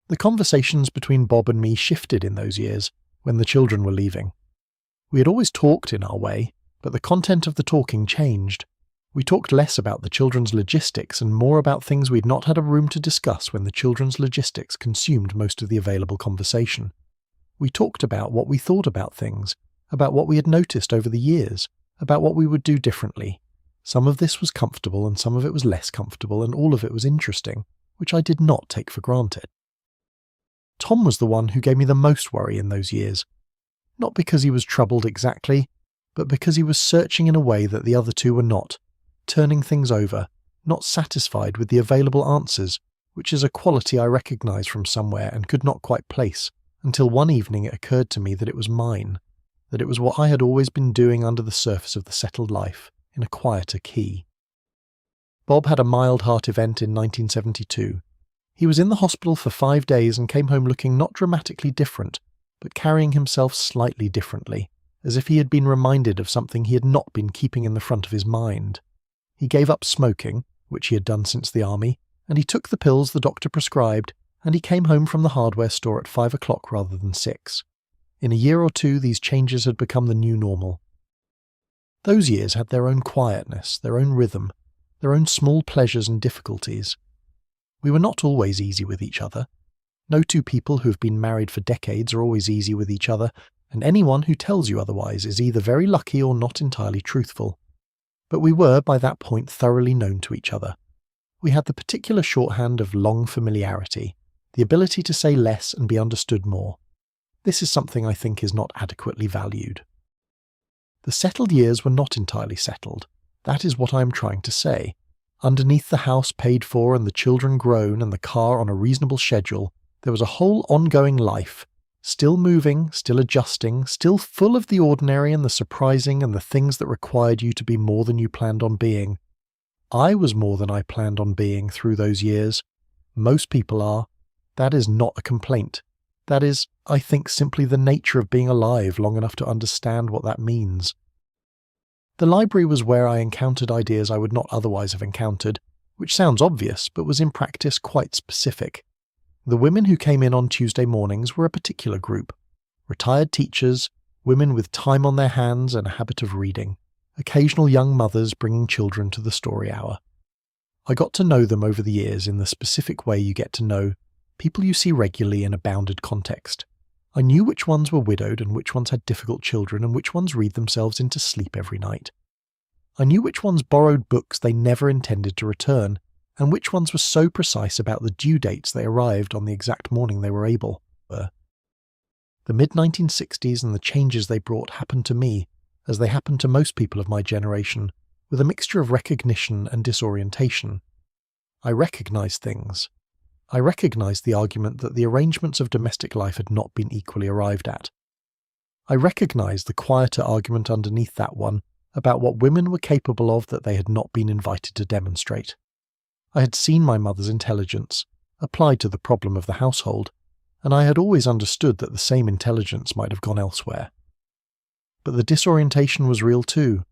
The conversations between Bob and me shifted in those years, when the children were leaving. We had always talked in our way, but the content of the talking changed. We talked less about the children's logistics and more about things we'd not had a room to discuss when the children's logistics consumed most of the available conversation. We talked about what we thought about things, about what we had noticed over the years, about what we would do differently. Some of this was comfortable and some of it was less comfortable and all of it was interesting, which I did not take for granted. Tom was the one who gave me the most worry in those years. Not because he was troubled exactly, but because he was searching in a way that the other two were not, turning things over, not satisfied with the available answers, which is a quality I recognised from somewhere and could not quite place, until one evening it occurred to me that it was mine, that it was what I had always been doing under the surface of the settled life, in a quieter key. Bob had a mild heart event in 1972. He was in the hospital for 5 days and came home looking not dramatically different, but carrying himself slightly differently, as if he had been reminded of something he had not been keeping in the front of his mind. He gave up smoking, which he had done since the army, and he took the pills the doctor prescribed, and he came home from the hardware store at 5 o'clock rather than 6. In a year or two these changes had become the new normal. Those years had their own quietness, their own rhythm, their own small pleasures and difficulties. We were not always easy with each other. No two people who have been married for decades are always easy with each other, and anyone who tells you otherwise is either very lucky or not entirely truthful. But we were, by that point, thoroughly known to each other. We had the particular shorthand of long familiarity, the ability to say less and be understood more. This is something I think is not adequately valued. The settled years were not entirely settled. That is what I am trying to say. Underneath the house paid for and the children grown and the car on a reasonable schedule, there was a whole ongoing life, still moving, still adjusting, still full of the ordinary and the surprising and the things that required you to be more than you planned on being. I was more than I planned on being through those years. Most people are. That is not a complaint. That is, I think, simply the nature of being alive long enough to understand what that means. The library was where I encountered ideas I would not otherwise have encountered, which sounds obvious but was in practice quite specific. The women who came in on Tuesday mornings were a particular group. Retired teachers, women with time on their hands and a habit of reading, occasional young mothers bringing children to the story hour. I got to know them over the years in the specific way you get to know people you see regularly in a bounded context. I knew which ones were widowed and which ones had difficult children and which ones read themselves into sleep every night. I knew which ones borrowed books they never intended to return, and which ones were so precise about the due dates they arrived on the exact morning they were able. The mid-1960s and the changes they brought happened to me, as they happened to most people of my generation, with a mixture of recognition and disorientation. I recognised things. I recognised the argument that the arrangements of domestic life had not been equally arrived at. I recognised the quieter argument underneath that one about what women were capable of that they had not been invited to demonstrate. I had seen my mother's intelligence, applied to the problem of the household, and I had always understood that the same intelligence might have gone elsewhere. But the disorientation was real too.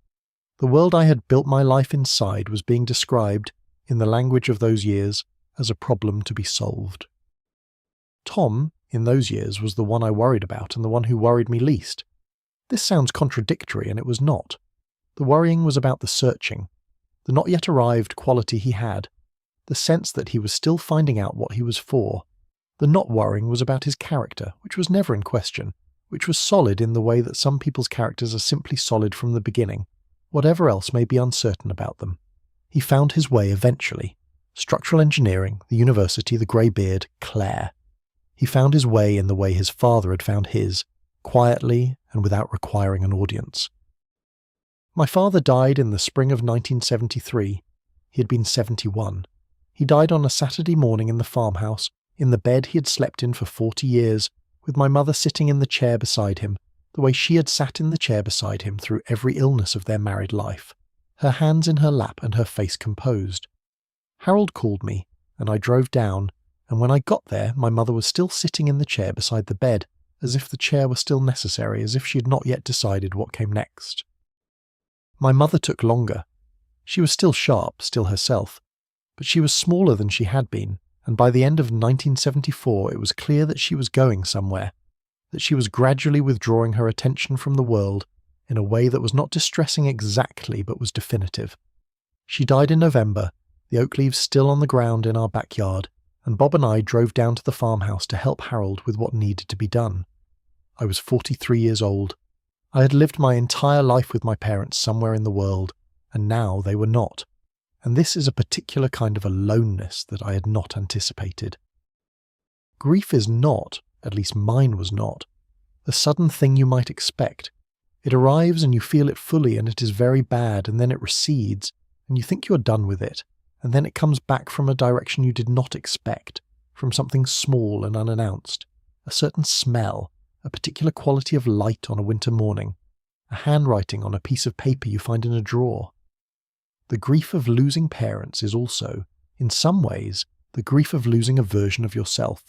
The world I had built my life inside was being described, in the language of those years, as a problem to be solved. Tom, in those years, was the one I worried about and the one who worried me least. This sounds contradictory, and it was not. The worrying was about the searching, the not yet arrived quality he had, the sense that he was still finding out what he was for. The not worrying was about his character, which was never in question, which was solid in the way that some people's characters are simply solid from the beginning, whatever else may be uncertain about them. He found his way eventually. Structural engineering, the university, the grey beard, Claire. He found his way in the way his father had found his, quietly and without requiring an audience. My father died in the spring of 1973. He had been 71. He died on a Saturday morning in the farmhouse, in the bed he had slept in for 40 years, with my mother sitting in the chair beside him, the way she had sat in the chair beside him through every illness of their married life, her hands in her lap and her face composed. Harold called me, and I drove down, and when I got there my mother was still sitting in the chair beside the bed, as if the chair were still necessary, as if she had not yet decided what came next. My mother took longer. She was still sharp, still herself, but she was smaller than she had been, and by the end of 1974 it was clear that she was going somewhere, that she was gradually withdrawing her attention from the world in a way that was not distressing exactly but was definitive. She died in November, the oak leaves still on the ground in our backyard, and Bob and I drove down to the farmhouse to help Harold with what needed to be done. I was 43 years old. I had lived my entire life with my parents somewhere in the world, and now they were not. And this is a particular kind of aloneness that I had not anticipated. Grief is not, at least mine was not, the sudden thing you might expect. It arrives and you feel it fully and it is very bad, and then it recedes, and you think you are done with it, and then it comes back from a direction you did not expect, from something small and unannounced, a certain smell, a particular quality of light on a winter morning, a handwriting on a piece of paper you find in a drawer. The grief of losing parents is also, in some ways, the grief of losing a version of yourself,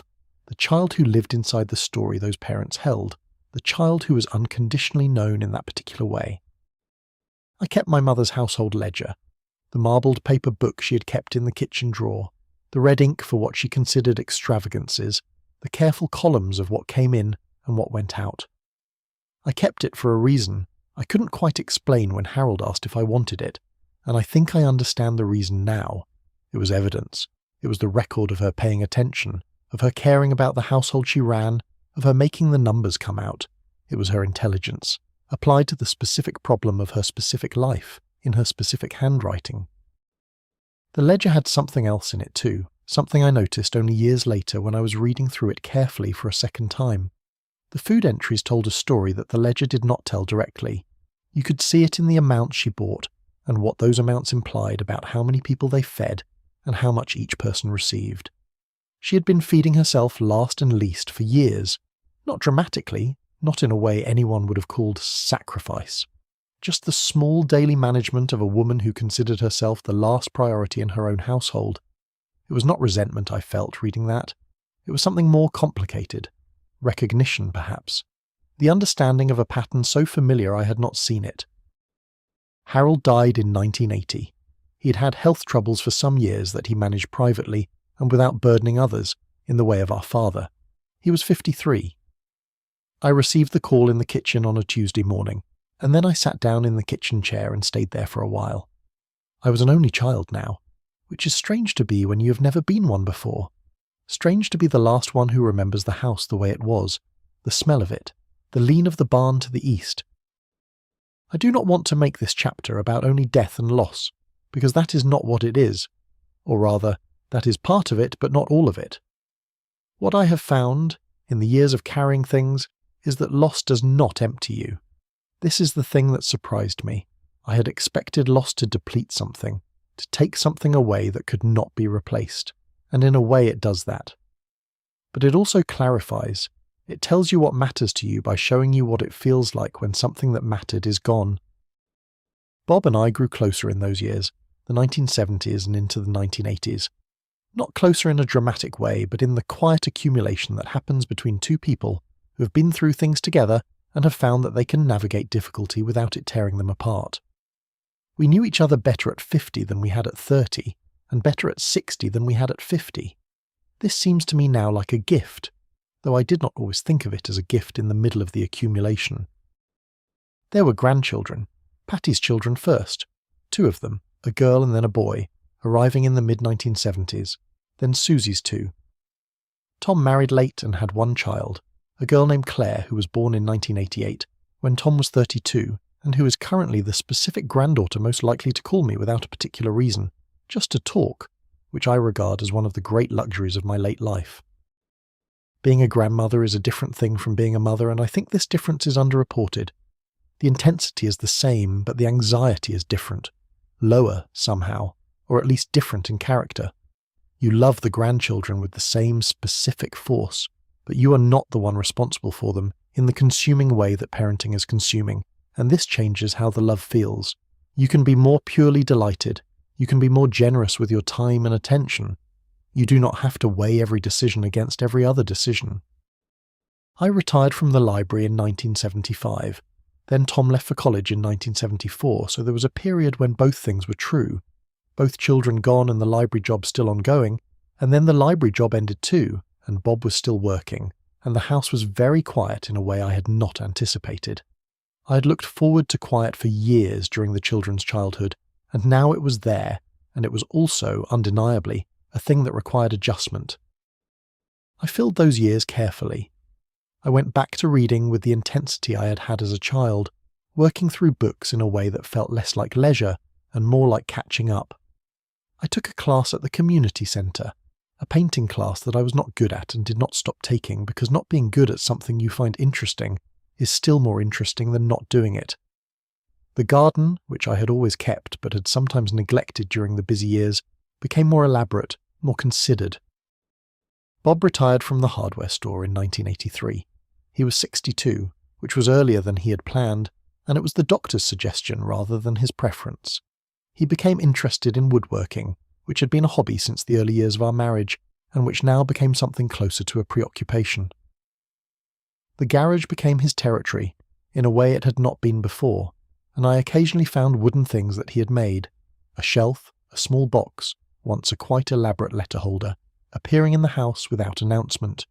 the child who lived inside the story those parents held, the child who was unconditionally known in that particular way. I kept my mother's household ledger, the marbled paper book she had kept in the kitchen drawer, the red ink for what she considered extravagances, the careful columns of what came in and what went out. I kept it for a reason I couldn't quite explain when Harold asked if I wanted it, and I think I understand the reason now. It was evidence. It was the record of her paying attention, of her caring about the household she ran, of her making the numbers come out. It was her intelligence, applied to the specific problem of her specific life, in her specific handwriting. The ledger had something else in it too, something I noticed only years later when I was reading through it carefully for a second time. The food entries told a story that the ledger did not tell directly. You could see it in the amounts she bought, and what those amounts implied about how many people they fed and how much each person received. She had been feeding herself last and least for years, not dramatically, not in a way anyone would have called sacrifice. Just the small daily management of a woman who considered herself the last priority in her own household. It was not resentment I felt reading that. It was something more complicated. Recognition, perhaps. The understanding of a pattern so familiar I had not seen it. Harold died in 1980. He had had health troubles for some years that he managed privately and without burdening others, in the way of our father. He was 53. I received the call in the kitchen on a Tuesday morning, and then I sat down in the kitchen chair and stayed there for a while. I was an only child now, which is strange to be when you have never been one before. Strange to be the last one who remembers the house the way it was, the smell of it, the lean of the barn to the east. I do not want to make this chapter about only death and loss, because that is not what it is, or rather, that is part of it but not all of it. What I have found, in the years of carrying things, is that loss does not empty you. This is the thing that surprised me. I had expected loss to deplete something, to take something away that could not be replaced, and in a way it does that. But it also clarifies. It tells you what matters to you by showing you what it feels like when something that mattered is gone. Bob and I grew closer in those years, the 1970s and into the 1980s. Not closer in a dramatic way, but in the quiet accumulation that happens between two people who have been through things together and have found that they can navigate difficulty without it tearing them apart. We knew each other better at 50 than we had at 30, and better at 60 than we had at 50. This seems to me now like a gift, though I did not always think of it as a gift in the middle of the accumulation. There were grandchildren, Patty's children first, 2 of them, a girl and then a boy, arriving in the mid-1970s, then Susie's 2. Tom married late and had 1 child, a girl named Claire who was born in 1988, when Tom was 32, and who is currently the specific granddaughter most likely to call me without a particular reason, just to talk, which I regard as one of the great luxuries of my late life. Being a grandmother is a different thing from being a mother, and I think this difference is underreported. The intensity is the same, but the anxiety is different, lower somehow, or at least different in character. You love the grandchildren with the same specific force, but you are not the one responsible for them in the consuming way that parenting is consuming, and this changes how the love feels. You can be more purely delighted. You can be more generous with your time and attention. You do not have to weigh every decision against every other decision. I retired from the library in 1975. Then Tom left for college in 1974, so there was a period when both things were true. Both children gone and the library job still ongoing, and then the library job ended too, and Bob was still working, and the house was very quiet in a way I had not anticipated. I had looked forward to quiet for years during the children's childhood, and now it was there, and it was also, undeniably, a thing that required adjustment. I filled those years carefully. I went back to reading with the intensity I had had as a child, working through books in a way that felt less like leisure and more like catching up. I took a class at the community centre, a painting class that I was not good at and did not stop taking because not being good at something you find interesting is still more interesting than not doing it. The garden, which I had always kept but had sometimes neglected during the busy years, became more elaborate, more considered. Bob retired from the hardware store in 1983. He was 62, which was earlier than he had planned, and it was the doctor's suggestion rather than his preference. He became interested in woodworking, which had been a hobby since the early years of our marriage, and which now became something closer to a preoccupation. The garage became his territory, in a way it had not been before, and I occasionally found wooden things that he had made, a shelf, a small box, once a quite elaborate letter holder, appearing in the house without announcement.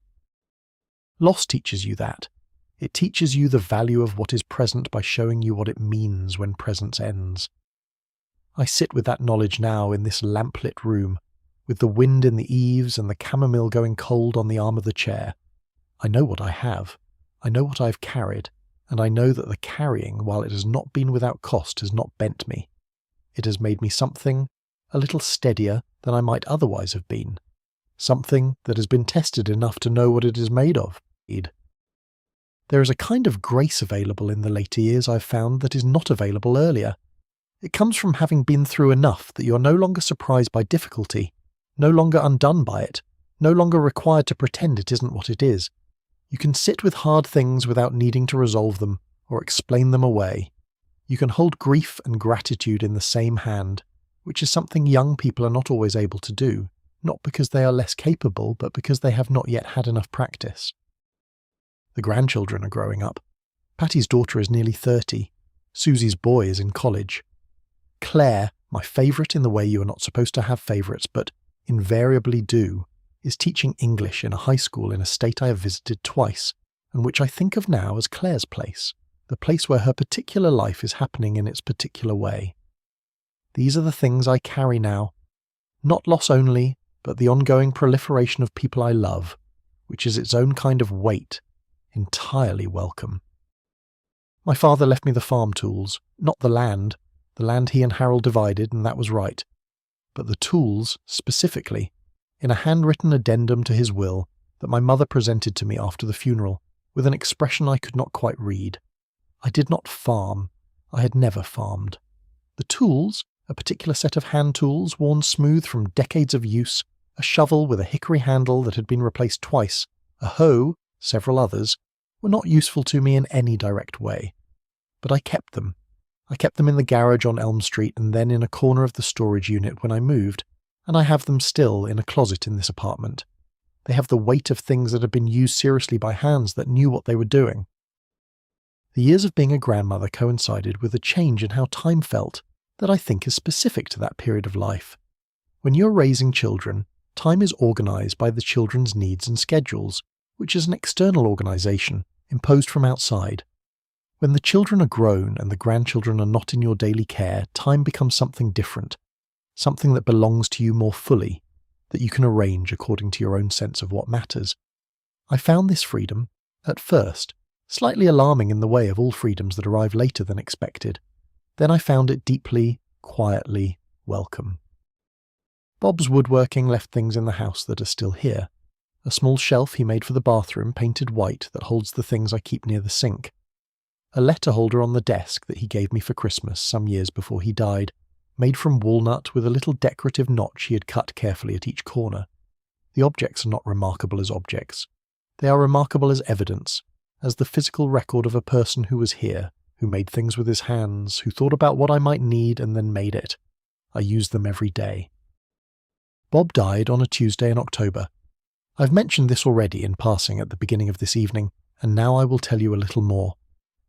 Loss teaches you that. It teaches you the value of what is present by showing you what it means when presence ends. I sit with that knowledge now in this lamplit room, with the wind in the eaves and the chamomile going cold on the arm of the chair. I know what I have. I know what I've carried, and I know that the carrying, while it has not been without cost, has not bent me. It has made me something a little steadier than I might otherwise have been. Something that has been tested enough to know what it is made of. There is a kind of grace available in the later years I've found that is not available earlier. It comes from having been through enough that you are no longer surprised by difficulty, no longer undone by it, no longer required to pretend it isn't what it is. You can sit with hard things without needing to resolve them or explain them away. You can hold grief and gratitude in the same hand, which is something young people are not always able to do, not because they are less capable, but because they have not yet had enough practice. The grandchildren are growing up. Patty's daughter is nearly 30. Susie's boy is in college. Claire, my favourite in the way you are not supposed to have favourites, but invariably do, is teaching English in a high school in a state I have visited twice, and which I think of now as Claire's place, the place where her particular life is happening in its particular way. These are the things I carry now. Not loss only, but the ongoing proliferation of people I love, which is its own kind of weight, entirely welcome. My father left me the farm tools, not the land. The land he and Harold divided, and that was right. But the tools, specifically, in a handwritten addendum to his will that my mother presented to me after the funeral, with an expression I could not quite read. I did not farm. I had never farmed. The tools, a particular set of hand tools worn smooth from decades of use, a shovel with a hickory handle that had been replaced twice, a hoe, several others, were not useful to me in any direct way. But I kept them. I kept them in the garage on Elm Street and then in a corner of the storage unit when I moved, and I have them still in a closet in this apartment. They have the weight of things that had been used seriously by hands that knew what they were doing. The years of being a grandmother coincided with a change in how time felt that I think is specific to that period of life. When you're raising children, time is organised by the children's needs and schedules, which is an external organisation imposed from outside. When the children are grown and the grandchildren are not in your daily care, time becomes something different, something that belongs to you more fully, that you can arrange according to your own sense of what matters. I found this freedom, at first, slightly alarming in the way of all freedoms that arrive later than expected. Then I found it deeply, quietly welcome. Bob's woodworking left things in the house that are still here. A small shelf he made for the bathroom painted white that holds the things I keep near the sink. A letter holder on the desk that he gave me for Christmas some years before he died, made from walnut with a little decorative notch he had cut carefully at each corner. The objects are not remarkable as objects. They are remarkable as evidence, as the physical record of a person who was here, who made things with his hands, who thought about what I might need and then made it. I use them every day. Bob died on a Tuesday in October. I've mentioned this already in passing at the beginning of this evening, and now I will tell you a little more.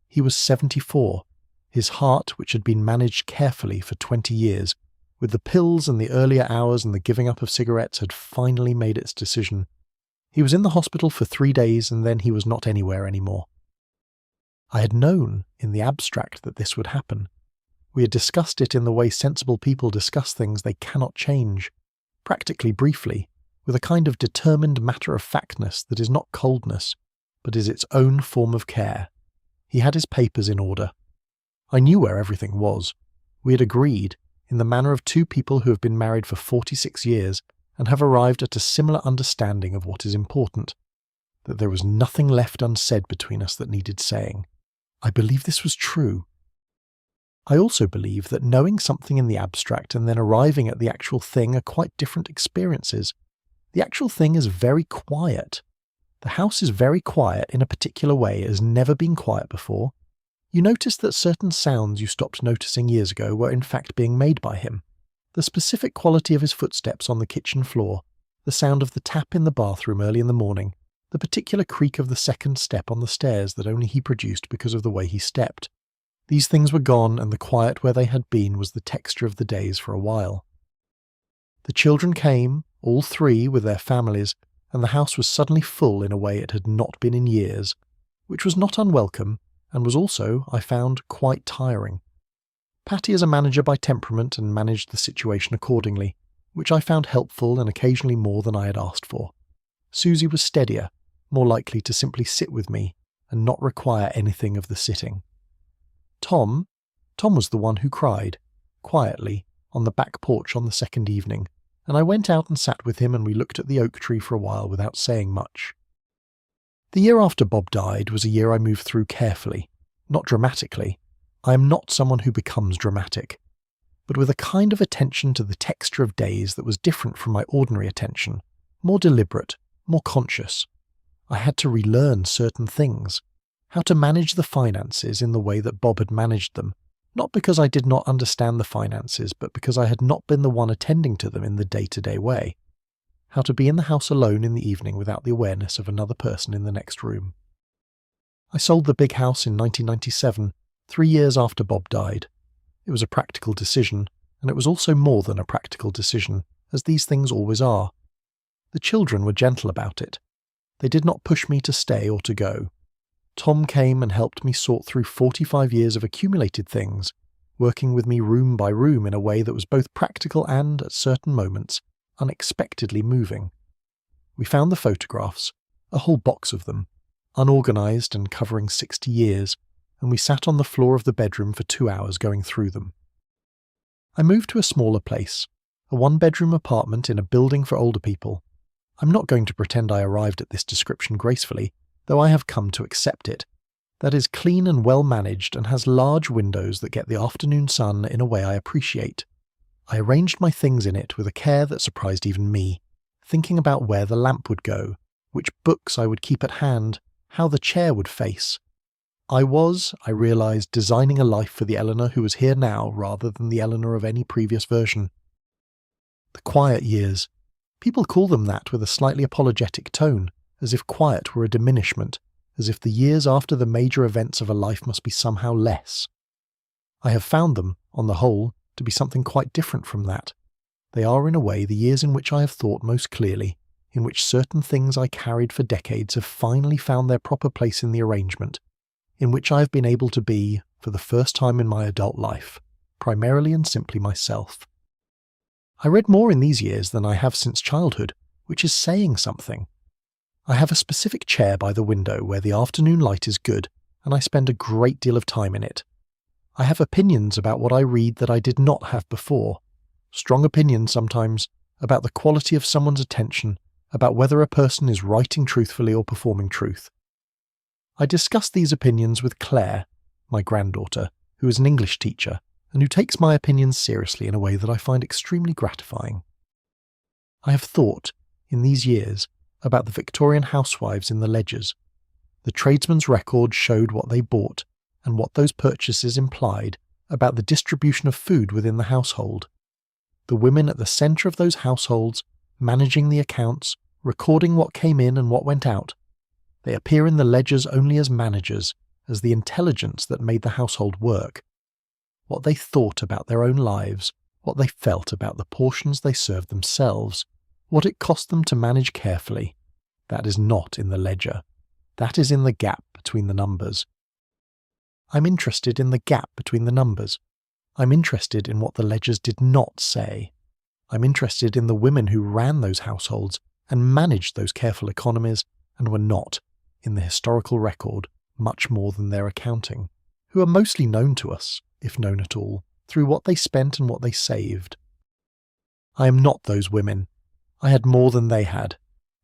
He was 74. His heart, which had been managed carefully for 20 years, with the pills and the earlier hours and the giving up of cigarettes, had finally made its decision. He was in the hospital for 3 days and then he was not anywhere anymore. I had known, in the abstract, that this would happen. We had discussed it in the way sensible people discuss things they cannot change, practically briefly, with a kind of determined matter-of-factness that is not coldness, but is its own form of care. He had his papers in order. I knew where everything was. We had agreed, in the manner of two people who have been married for 46 years and have arrived at a similar understanding of what is important, that there was nothing left unsaid between us that needed saying. I believe this was true. I also believe that knowing something in the abstract and then arriving at the actual thing are quite different experiences. The actual thing is very quiet. The house is very quiet in a particular way it has never been quiet before. You notice that certain sounds you stopped noticing years ago were in fact being made by him. The specific quality of his footsteps on the kitchen floor, the sound of the tap in the bathroom early in the morning, the particular creak of the second step on the stairs that only he produced because of the way he stepped. These things were gone, and the quiet where they had been was the texture of the days for a while. The children came, all three with their families, and the house was suddenly full in a way it had not been in years, which was not unwelcome, and was also, I found, quite tiring. Patty is a manager by temperament and managed the situation accordingly, which I found helpful and occasionally more than I had asked for. Susie was steadier, more likely to simply sit with me and not require anything of the sitting. Tom was the one who cried, quietly, on the back porch on the second evening, and I went out and sat with him and we looked at the oak tree for a while without saying much. The year after Bob died was a year I moved through carefully, not dramatically. I am not someone who becomes dramatic, but with a kind of attention to the texture of days that was different from my ordinary attention, more deliberate, more conscious. I had to relearn certain things, how to manage the finances in the way that Bob had managed them, not because I did not understand the finances, but because I had not been the one attending to them in the day-to-day way. How to be in the house alone in the evening without the awareness of another person in the next room. I sold the big house in 1997, 3 years after Bob died. It was a practical decision, and it was also more than a practical decision, as these things always are. The children were gentle about it. They did not push me to stay or to go. Tom came and helped me sort through 45 years of accumulated things, working with me room by room in a way that was both practical and, at certain moments, unexpectedly moving. We found the photographs, a whole box of them, unorganized and covering 60 years, and we sat on the floor of the bedroom for 2 hours going through them. I moved to a smaller place, a one-bedroom apartment in a building for older people. I'm not going to pretend I arrived at this description gracefully, though I have come to accept it. that is clean and well managed and has large windows that get the afternoon sun in a way I appreciate. I arranged my things in it with a care that surprised even me, thinking about where the lamp would go, which books I would keep at hand, how the chair would face. I realised, designing a life for the Eleanor who was here now rather than the Eleanor of any previous version. The quiet years. People call them that with a slightly apologetic tone, as if quiet were a diminishment, as if the years after the major events of a life must be somehow less. I have found them, on the whole, to be something quite different from that. They are in a way the years in which I have thought most clearly, in which certain things I carried for decades have finally found their proper place in the arrangement, in which I have been able to be, for the first time in my adult life, primarily and simply myself. I read more in these years than I have since childhood, which is saying something. I have a specific chair by the window where the afternoon light is good, and I spend a great deal of time in it. I have opinions about what I read that I did not have before. Strong opinions sometimes, about the quality of someone's attention, about whether a person is writing truthfully or performing truth. I discussed these opinions with Claire, my granddaughter, who is an English teacher, and who takes my opinions seriously in a way that I find extremely gratifying. I have thought, in these years, about the Victorian housewives in the ledgers. The tradesman's record showed what they bought, and what those purchases implied about the distribution of food within the household. The women at the centre of those households, managing the accounts, recording what came in and what went out. They appear in the ledgers only as managers, as the intelligence that made the household work. What they thought about their own lives, what they felt about the portions they served themselves, what it cost them to manage carefully, that is not in the ledger. That is in the gap between the numbers. I'm interested in the gap between the numbers. I'm interested in what the ledgers did not say. I'm interested in the women who ran those households and managed those careful economies and were not, in the historical record, much more than their accounting, who are mostly known to us, if known at all, through what they spent and what they saved. I am not those women. I had more than they had.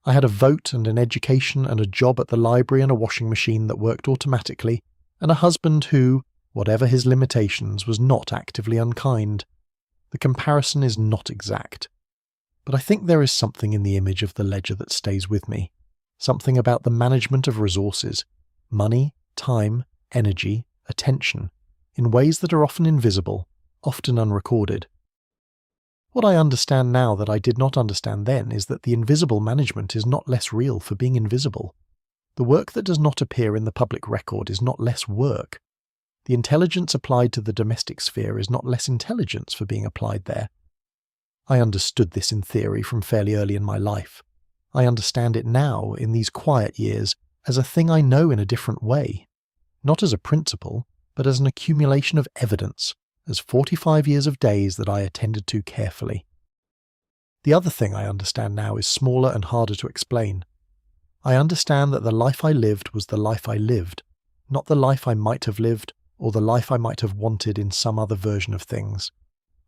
I had a vote and an education and a job at the library and a washing machine that worked automatically, and a husband who, whatever his limitations, was not actively unkind. The comparison is not exact. But I think there is something in the image of the ledger that stays with me. Something about the management of resources, money, time, energy, attention, in ways that are often invisible, often unrecorded. What I understand now that I did not understand then is that the invisible management is not less real for being invisible. The work that does not appear in the public record is not less work. The intelligence applied to the domestic sphere is not less intelligence for being applied there. I understood this in theory from fairly early in my life. I understand it now, in these quiet years, as a thing I know in a different way. Not as a principle, but as an accumulation of evidence, as 45 years of days that I attended to carefully. The other thing I understand now is smaller and harder to explain. I understand that the life I lived was the life I lived, not the life I might have lived or the life I might have wanted in some other version of things.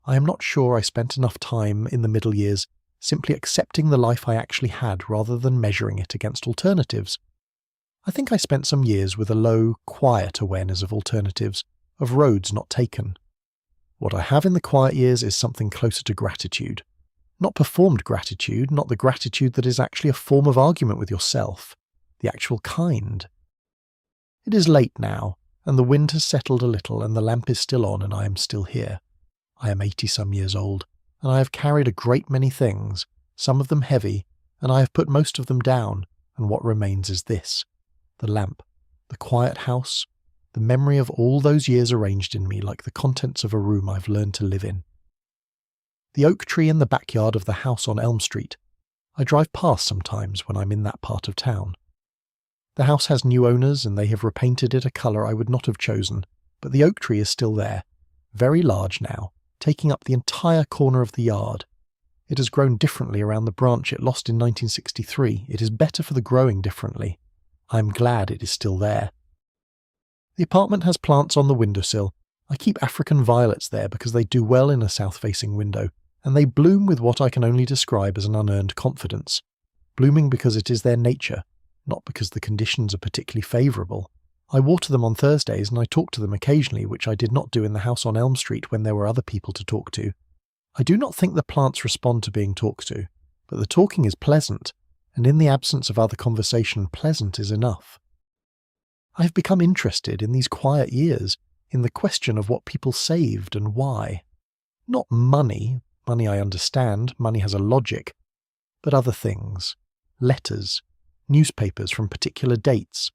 I am not sure I spent enough time in the middle years simply accepting the life I actually had rather than measuring it against alternatives. I think I spent some years with a low, quiet awareness of alternatives, of roads not taken. What I have in the quiet years is something closer to gratitude. Not performed gratitude, not the gratitude that is actually a form of argument with yourself, the actual kind. It is late now, and the wind has settled a little and the lamp is still on and I am still here. I am 80-some years old, and I have carried a great many things, some of them heavy, and I have put most of them down, and what remains is this: the lamp, the quiet house, the memory of all those years arranged in me like the contents of a room I've learned to live in. The oak tree in the backyard of the house on Elm Street. I drive past sometimes when I'm in that part of town. The house has new owners and they have repainted it a colour I would not have chosen, but the oak tree is still there, very large now, taking up the entire corner of the yard. It has grown differently around the branch it lost in 1963. It is better for the growing differently. I am glad it is still there. The apartment has plants on the windowsill. I keep African violets there because they do well in a south-facing window, and they bloom with what I can only describe as an unearned confidence, blooming because it is their nature, not because the conditions are particularly favourable, I water them on Thursdays and I talk to them occasionally, which I did not do in the house on Elm Street when there were other people to talk to. I do not think the plants respond to being talked to, but the talking is pleasant, and in the absence of other conversation, pleasant is enough. I have become interested in these quiet years in the question of what people saved and why. Not money, money I understand, money has a logic, but other things. Letters, newspapers from particular dates,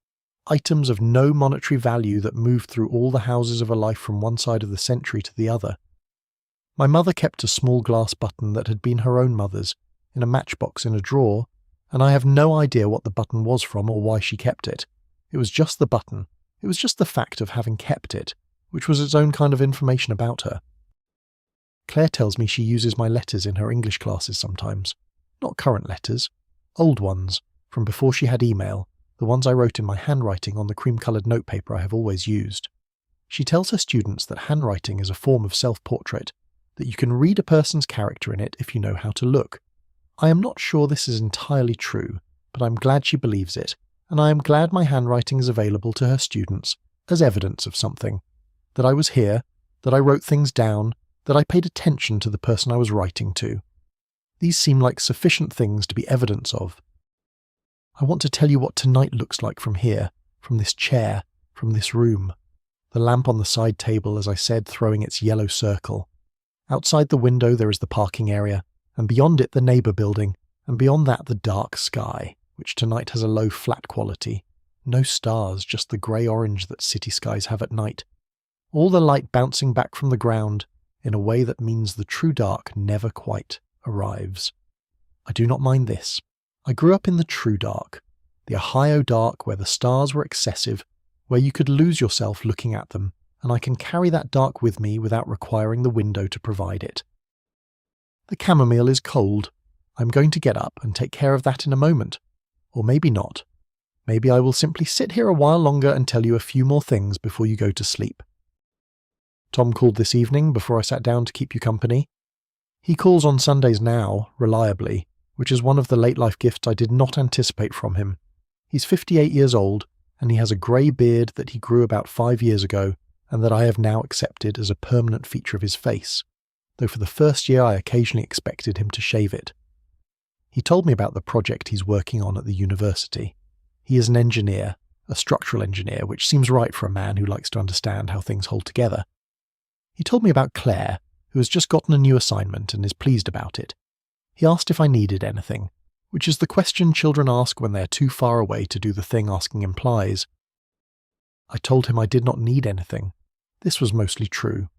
items of no monetary value that moved through all the houses of a life from one side of the century to the other. My mother kept a small glass button that had been her own mother's, in a matchbox in a drawer, and I have no idea what the button was from or why she kept it. It was just the button. It was just the fact of having kept it, which was its own kind of information about her. Claire tells me she uses my letters in her English classes sometimes. Not current letters, old ones, from before she had email, the ones I wrote in my handwriting on the cream-coloured notepaper I have always used. She tells her students that handwriting is a form of self-portrait, that you can read a person's character in it if you know how to look. I am not sure this is entirely true, but I'm glad she believes it, and I am glad my handwriting is available to her students as evidence of something. That I was here, that I wrote things down, that I paid attention to the person I was writing to. These seem like sufficient things to be evidence of. I want to tell you what tonight looks like from here, from this chair, from this room. The lamp on the side table, as I said, throwing its yellow circle. Outside the window there is the parking area, and beyond it the neighbour building, and beyond that the dark sky, which tonight has a low flat quality. No stars, just the grey-orange that city skies have at night. All the light bouncing back from the ground, in a way that means the true dark never quite arrives. I do not mind this. I grew up in the true dark, the Ohio dark where the stars were excessive, where you could lose yourself looking at them, and I can carry that dark with me without requiring the window to provide it. The chamomile is cold. I'm going to get up and take care of that in a moment. Or maybe not. Maybe I will simply sit here a while longer and tell you a few more things before you go to sleep. Tom called this evening before I sat down to keep you company. He calls on Sundays now, reliably, which is one of the late-life gifts I did not anticipate from him. He's 58 years old, and he has a grey beard that he grew about 5 years ago, and that I have now accepted as a permanent feature of his face, though for the first year I occasionally expected him to shave it. He told me about the project he's working on at the university. He is an engineer, a structural engineer, which seems right for a man who likes to understand how things hold together. He told me about Claire, who has just gotten a new assignment and is pleased about it. He asked if I needed anything, which is the question children ask when they are too far away to do the thing asking implies. I told him I did not need anything. This was mostly true.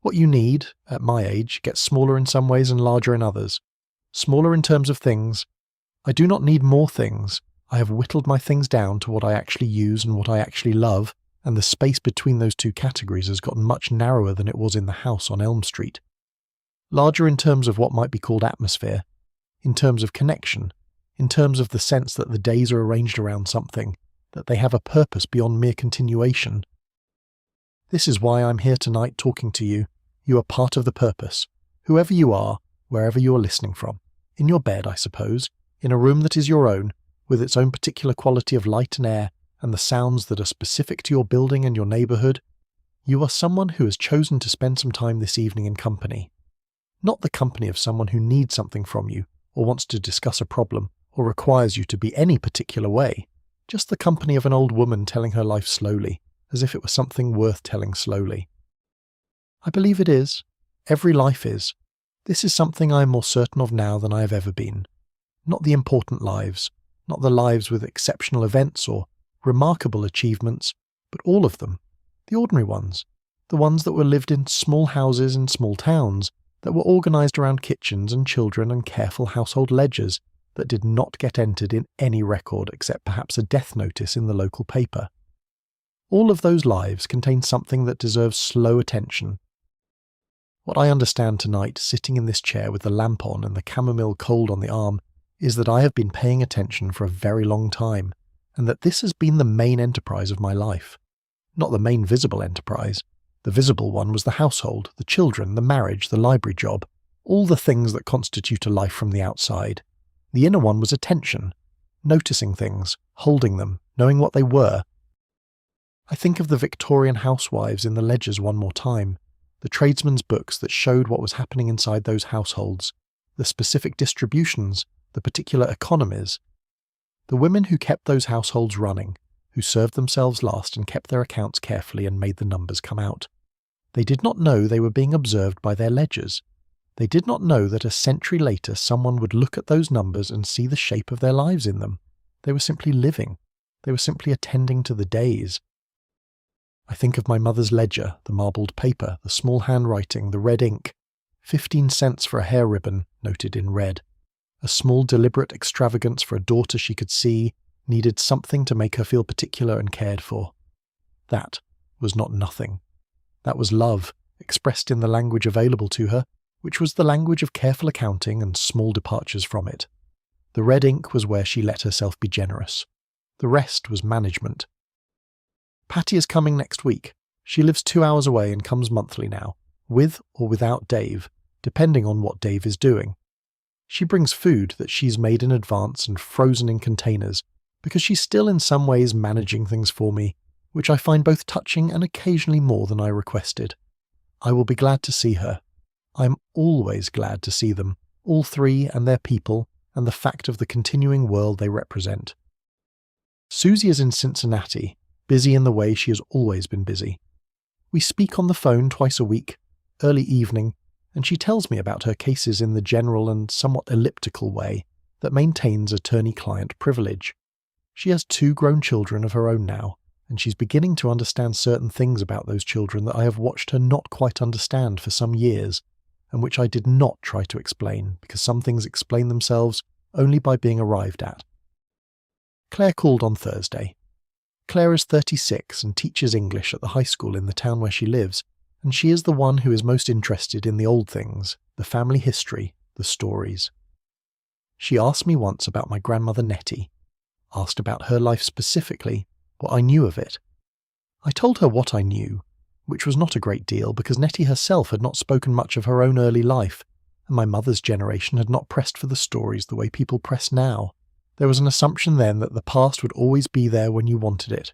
What you need, at my age, gets smaller in some ways and larger in others. Smaller in terms of things. I do not need more things. I have whittled my things down to what I actually use and what I actually love, and the space between those two categories has gotten much narrower than it was in the house on Elm Street. Larger in terms of what might be called atmosphere, in terms of connection, in terms of the sense that the days are arranged around something, that they have a purpose beyond mere continuation. This is why I'm here tonight talking to you. You are part of the purpose. Whoever you are, wherever you are listening from. In your bed, I suppose, in a room that is your own, with its own particular quality of light and air, and the sounds that are specific to your building and your neighbourhood. You are someone who has chosen to spend some time this evening in company. Not the company of someone who needs something from you, or wants to discuss a problem, or requires you to be any particular way. Just the company of an old woman telling her life slowly, as if it were something worth telling slowly. I believe it is. Every life is. This is something I am more certain of now than I have ever been. Not the important lives, not the lives with exceptional events or remarkable achievements, but all of them. The ordinary ones. The ones that were lived in small houses in small towns, that were organised around kitchens and children and careful household ledgers, that did not get entered in any record except perhaps a death notice in the local paper. All of those lives contain something that deserves slow attention. What I understand tonight, sitting in this chair with the lamp on and the chamomile cold on the arm, is that I have been paying attention for a very long time, and that this has been the main enterprise of my life. Not the main visible enterprise. The visible one was the household, the children, the marriage, the library job, all the things that constitute a life from the outside. The inner one was attention, noticing things, holding them, knowing what they were. I think of the Victorian Housewives in the ledgers one more time, the tradesmen's books that showed what was happening inside those households, the specific distributions, the particular economies. The women who kept those households running, who served themselves last and kept their accounts carefully and made the numbers come out. They did not know they were being observed by their ledgers. They did not know that a century later someone would look at those numbers and see the shape of their lives in them. They were simply living. They were simply attending to the days. I think of my mother's ledger, the marbled paper, the small handwriting, the red ink. 15 cents for a hair ribbon, noted in red. A small deliberate extravagance for a daughter she could see needed something to make her feel particular and cared for. That was not nothing. That was love, expressed in the language available to her, which was the language of careful accounting and small departures from it. The red ink was where she let herself be generous. The rest was management. Patty is coming next week. She lives 2 hours away and comes monthly now, with or without Dave, depending on what Dave is doing. She brings food that she's made in advance and frozen in containers, because she's still in some ways managing things for me, which I find both touching and occasionally more than I requested. I will be glad to see her. I am always glad to see them, all three and their people, and the fact of the continuing world they represent. Susie is in Cincinnati, busy in the way she has always been busy. We speak on the phone twice a week, early evening, and she tells me about her cases in the general and somewhat elliptical way that maintains attorney-client privilege. She has 2 grown children of her own now, and she's beginning to understand certain things about those children that I have watched her not quite understand for some years, and which I did not try to explain, because some things explain themselves only by being arrived at. Claire called on Thursday. Claire is 36 and teaches English at the high school in the town where she lives, and she is the one who is most interested in the old things, the family history, the stories. She asked me once about my grandmother Nettie, asked about her life specifically, what I knew of it. I told her what I knew, which was not a great deal because Nettie herself had not spoken much of her own early life, and my mother's generation had not pressed for the stories the way people press now. There was an assumption then that the past would always be there when you wanted it.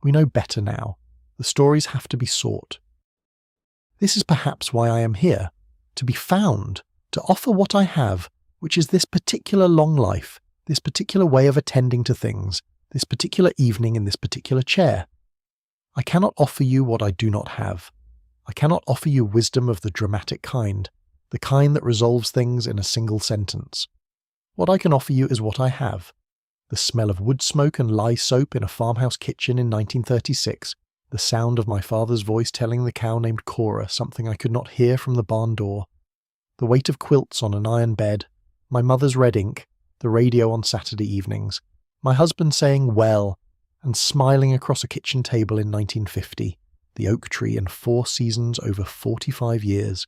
We know better now. The stories have to be sought. This is perhaps why I am here, to be found, to offer what I have, which is this particular long life, this particular way of attending to things, this particular evening in this particular chair. I cannot offer you what I do not have. I cannot offer you wisdom of the dramatic kind, the kind that resolves things in a single sentence. What I can offer you is what I have. The smell of wood smoke and lye soap in a farmhouse kitchen in 1936, the sound of my father's voice telling the cow named Cora something I could not hear from the barn door, the weight of quilts on an iron bed, my mother's red ink, the radio on Saturday evenings, my husband saying "well" and smiling across a kitchen table in 1950, the oak tree and 4 seasons over 45 years.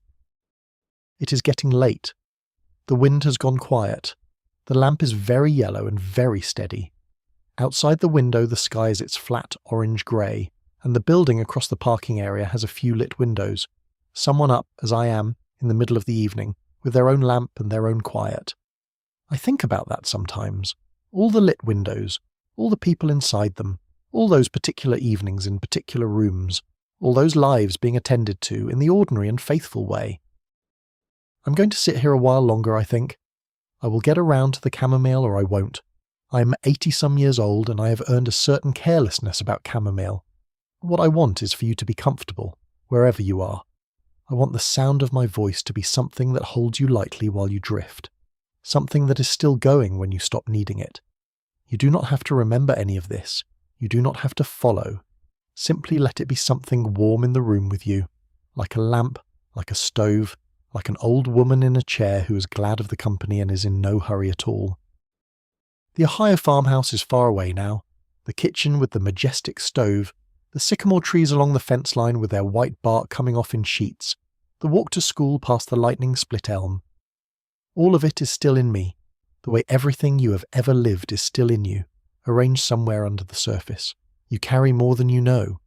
It is getting late. The wind has gone quiet. The lamp is very yellow and very steady. Outside the window the sky is its flat orange-grey, and the building across the parking area has a few lit windows. Someone up, as I am, in the middle of the evening, with their own lamp and their own quiet. I think about that sometimes. All the lit windows, all the people inside them, all those particular evenings in particular rooms, all those lives being attended to in the ordinary and faithful way. I'm going to sit here a while longer, I think. I will get around to the chamomile or I won't. I am 80-some years old and I have earned a certain carelessness about chamomile. What I want is for you to be comfortable, wherever you are. I want the sound of my voice to be something that holds you lightly while you drift, something that is still going when you stop needing it. You do not have to remember any of this. You do not have to follow. Simply let it be something warm in the room with you, like a lamp, like a stove, like an old woman in a chair who is glad of the company and is in no hurry at all. The Ohio farmhouse is far away now, the kitchen with the majestic stove, the sycamore trees along the fence line with their white bark coming off in sheets, the walk to school past the lightning-split elm. All of it is still in me, the way everything you have ever lived is still in you, arranged somewhere under the surface. You carry more than you know.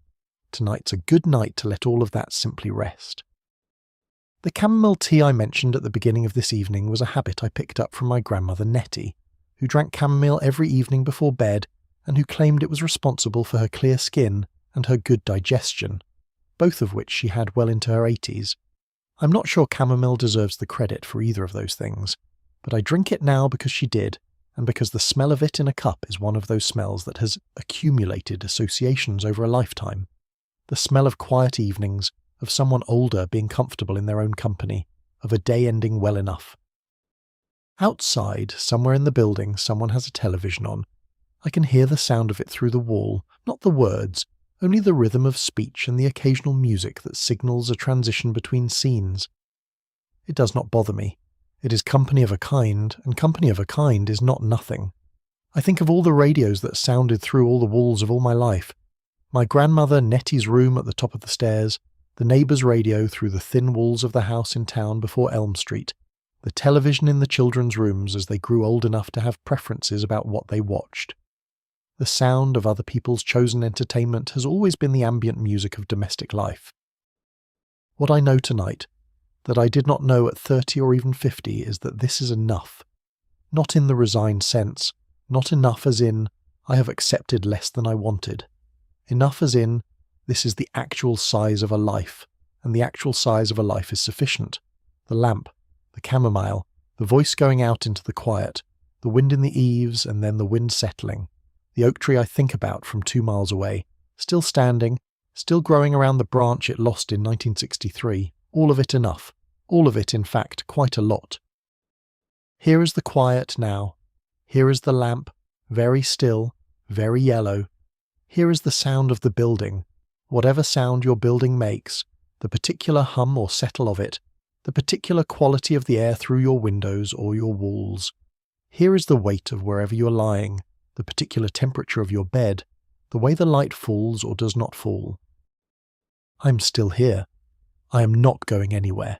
Tonight's a good night to let all of that simply rest. The chamomile tea I mentioned at the beginning of this evening was a habit I picked up from my grandmother Nettie, who drank chamomile every evening before bed and who claimed it was responsible for her clear skin and her good digestion, both of which she had well into her 80s. I'm not sure chamomile deserves the credit for either of those things, but I drink it now because she did, and because the smell of it in a cup is one of those smells that has accumulated associations over a lifetime. The smell of quiet evenings, of someone older being comfortable in their own company, of a day ending well enough. Outside, somewhere in the building, someone has a television on. I can hear the sound of it through the wall, not the words, only the rhythm of speech and the occasional music that signals a transition between scenes. It does not bother me. It is company of a kind, and company of a kind is not nothing. I think of all the radios that sounded through all the walls of all my life. My grandmother Nettie's room at the top of the stairs, the neighbour's radio through the thin walls of the house in town before Elm Street, the television in the children's rooms as they grew old enough to have preferences about what they watched. The sound of other people's chosen entertainment has always been the ambient music of domestic life. What I know tonight, that I did not know at 30 or even 50, is that this is enough. Not in the resigned sense, not enough as in, I have accepted less than I wanted. Enough as in, this is the actual size of a life, and the actual size of a life is sufficient. The lamp, the chamomile, the voice going out into the quiet, the wind in the eaves and then the wind settling, the oak tree I think about from 2 miles away, still standing, still growing around the branch it lost in 1963, all of it enough, all of it in fact quite a lot. Here is the quiet now, here is the lamp, very still, very yellow, here is the sound of the building, whatever sound your building makes, the particular hum or settle of it, the particular quality of the air through your windows or your walls. Here is the weight of wherever you are lying, the particular temperature of your bed, the way the light falls or does not fall. I am still here. I am not going anywhere.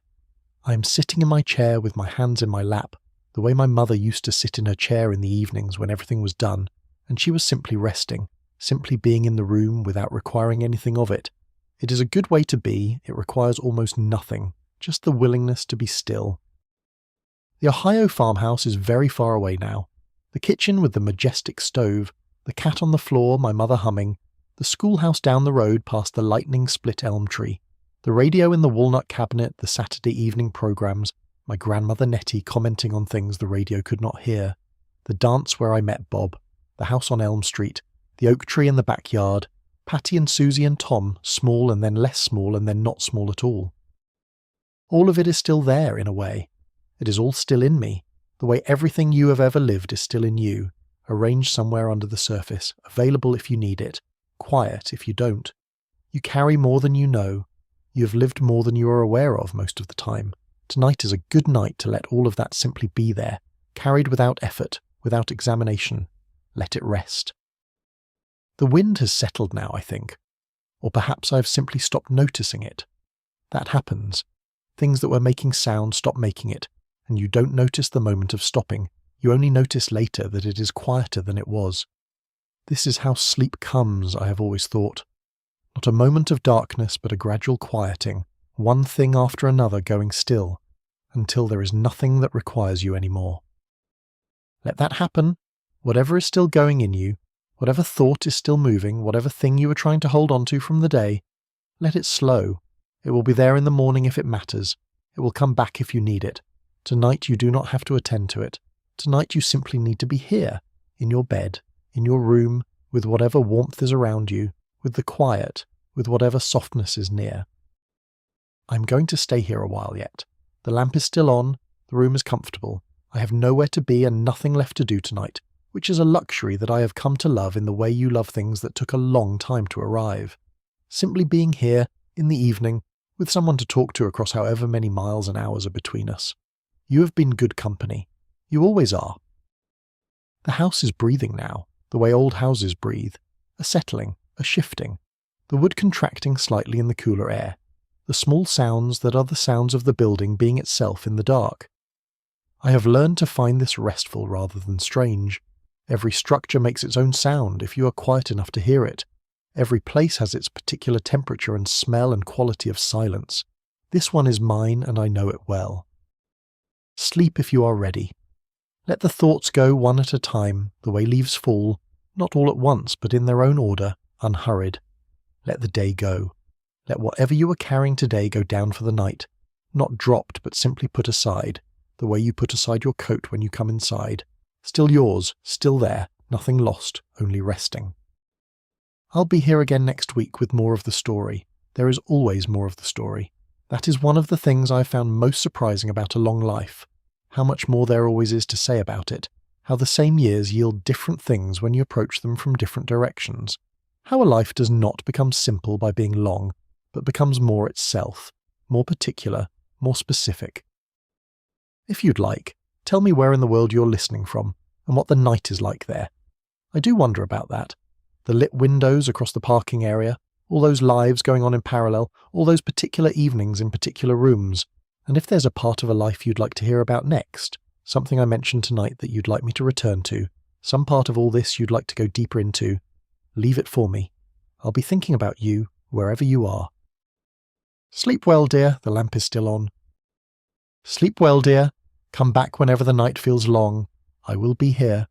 I am sitting in my chair with my hands in my lap, the way my mother used to sit in her chair in the evenings when everything was done, and she was simply resting, simply being in the room without requiring anything of it. It is a good way to be. It requires almost nothing, just the willingness to be still. The Ohio farmhouse is very far away now. The kitchen with the majestic stove, the cat on the floor, my mother humming, the schoolhouse down the road past the lightning-split elm tree, the radio in the walnut cabinet, the Saturday evening programmes, my grandmother Nettie commenting on things the radio could not hear, the dance where I met Bob, the house on Elm Street, the oak tree in the backyard, Patty and Susie and Tom, small and then less small and then not small at all. All of it is still there in a way. It is all still in me. The way everything you have ever lived is still in you, arranged somewhere under the surface, available if you need it, quiet if you don't. You carry more than you know. You have lived more than you are aware of most of the time. Tonight is a good night to let all of that simply be there, carried without effort, without examination. Let it rest. The wind has settled now, I think. Or perhaps I have simply stopped noticing it. That happens. Things that were making sound stop making it, and you don't notice the moment of stopping. You only notice later that it is quieter than it was. This is how sleep comes, I have always thought. Not a moment of darkness, but a gradual quieting, one thing after another going still, until there is nothing that requires you anymore. Let that happen. Whatever is still going in you, whatever thought is still moving, whatever thing you were trying to hold on to from the day, let it slow. It will be there in the morning if it matters. It will come back if you need it. Tonight you do not have to attend to it. Tonight you simply need to be here, in your bed, in your room, with whatever warmth is around you, with the quiet, with whatever softness is near. I'm going to stay here a while yet. The lamp is still on, the room is comfortable. I have nowhere to be and nothing left to do tonight, which is a luxury that I have come to love in the way you love things that took a long time to arrive. Simply being here, in the evening, with someone to talk to across however many miles and hours are between us. You have been good company. You always are. The house is breathing now, the way old houses breathe, a settling, a shifting, the wood contracting slightly in the cooler air, the small sounds that are the sounds of the building being itself in the dark. I have learned to find this restful rather than strange. Every structure makes its own sound if you are quiet enough to hear it. Every place has its particular temperature and smell and quality of silence. This one is mine and I know it well. Sleep if you are ready. Let the thoughts go one at a time, the way leaves fall, not all at once but in their own order, unhurried. Let the day go. Let whatever you are carrying today go down for the night. Not dropped, but simply put aside, the way you put aside your coat when you come inside. Still yours, still there, nothing lost, only resting. I'll be here again next week with more of the story. There is always more of the story. That is one of the things I found most surprising about a long life. How much more there always is to say about it. How the same years yield different things when you approach them from different directions. How a life does not become simple by being long, but becomes more itself, more particular, more specific. If you'd like, tell me where in the world you're listening from, and what the night is like there. I do wonder about that. The lit windows across the parking area, all those lives going on in parallel, all those particular evenings in particular rooms, and if there's a part of a life you'd like to hear about next, something I mentioned tonight that you'd like me to return to, some part of all this you'd like to go deeper into, leave it for me. I'll be thinking about you wherever you are. Sleep well, dear, the lamp is still on. Sleep well, dear. Come back whenever the night feels long. I will be here.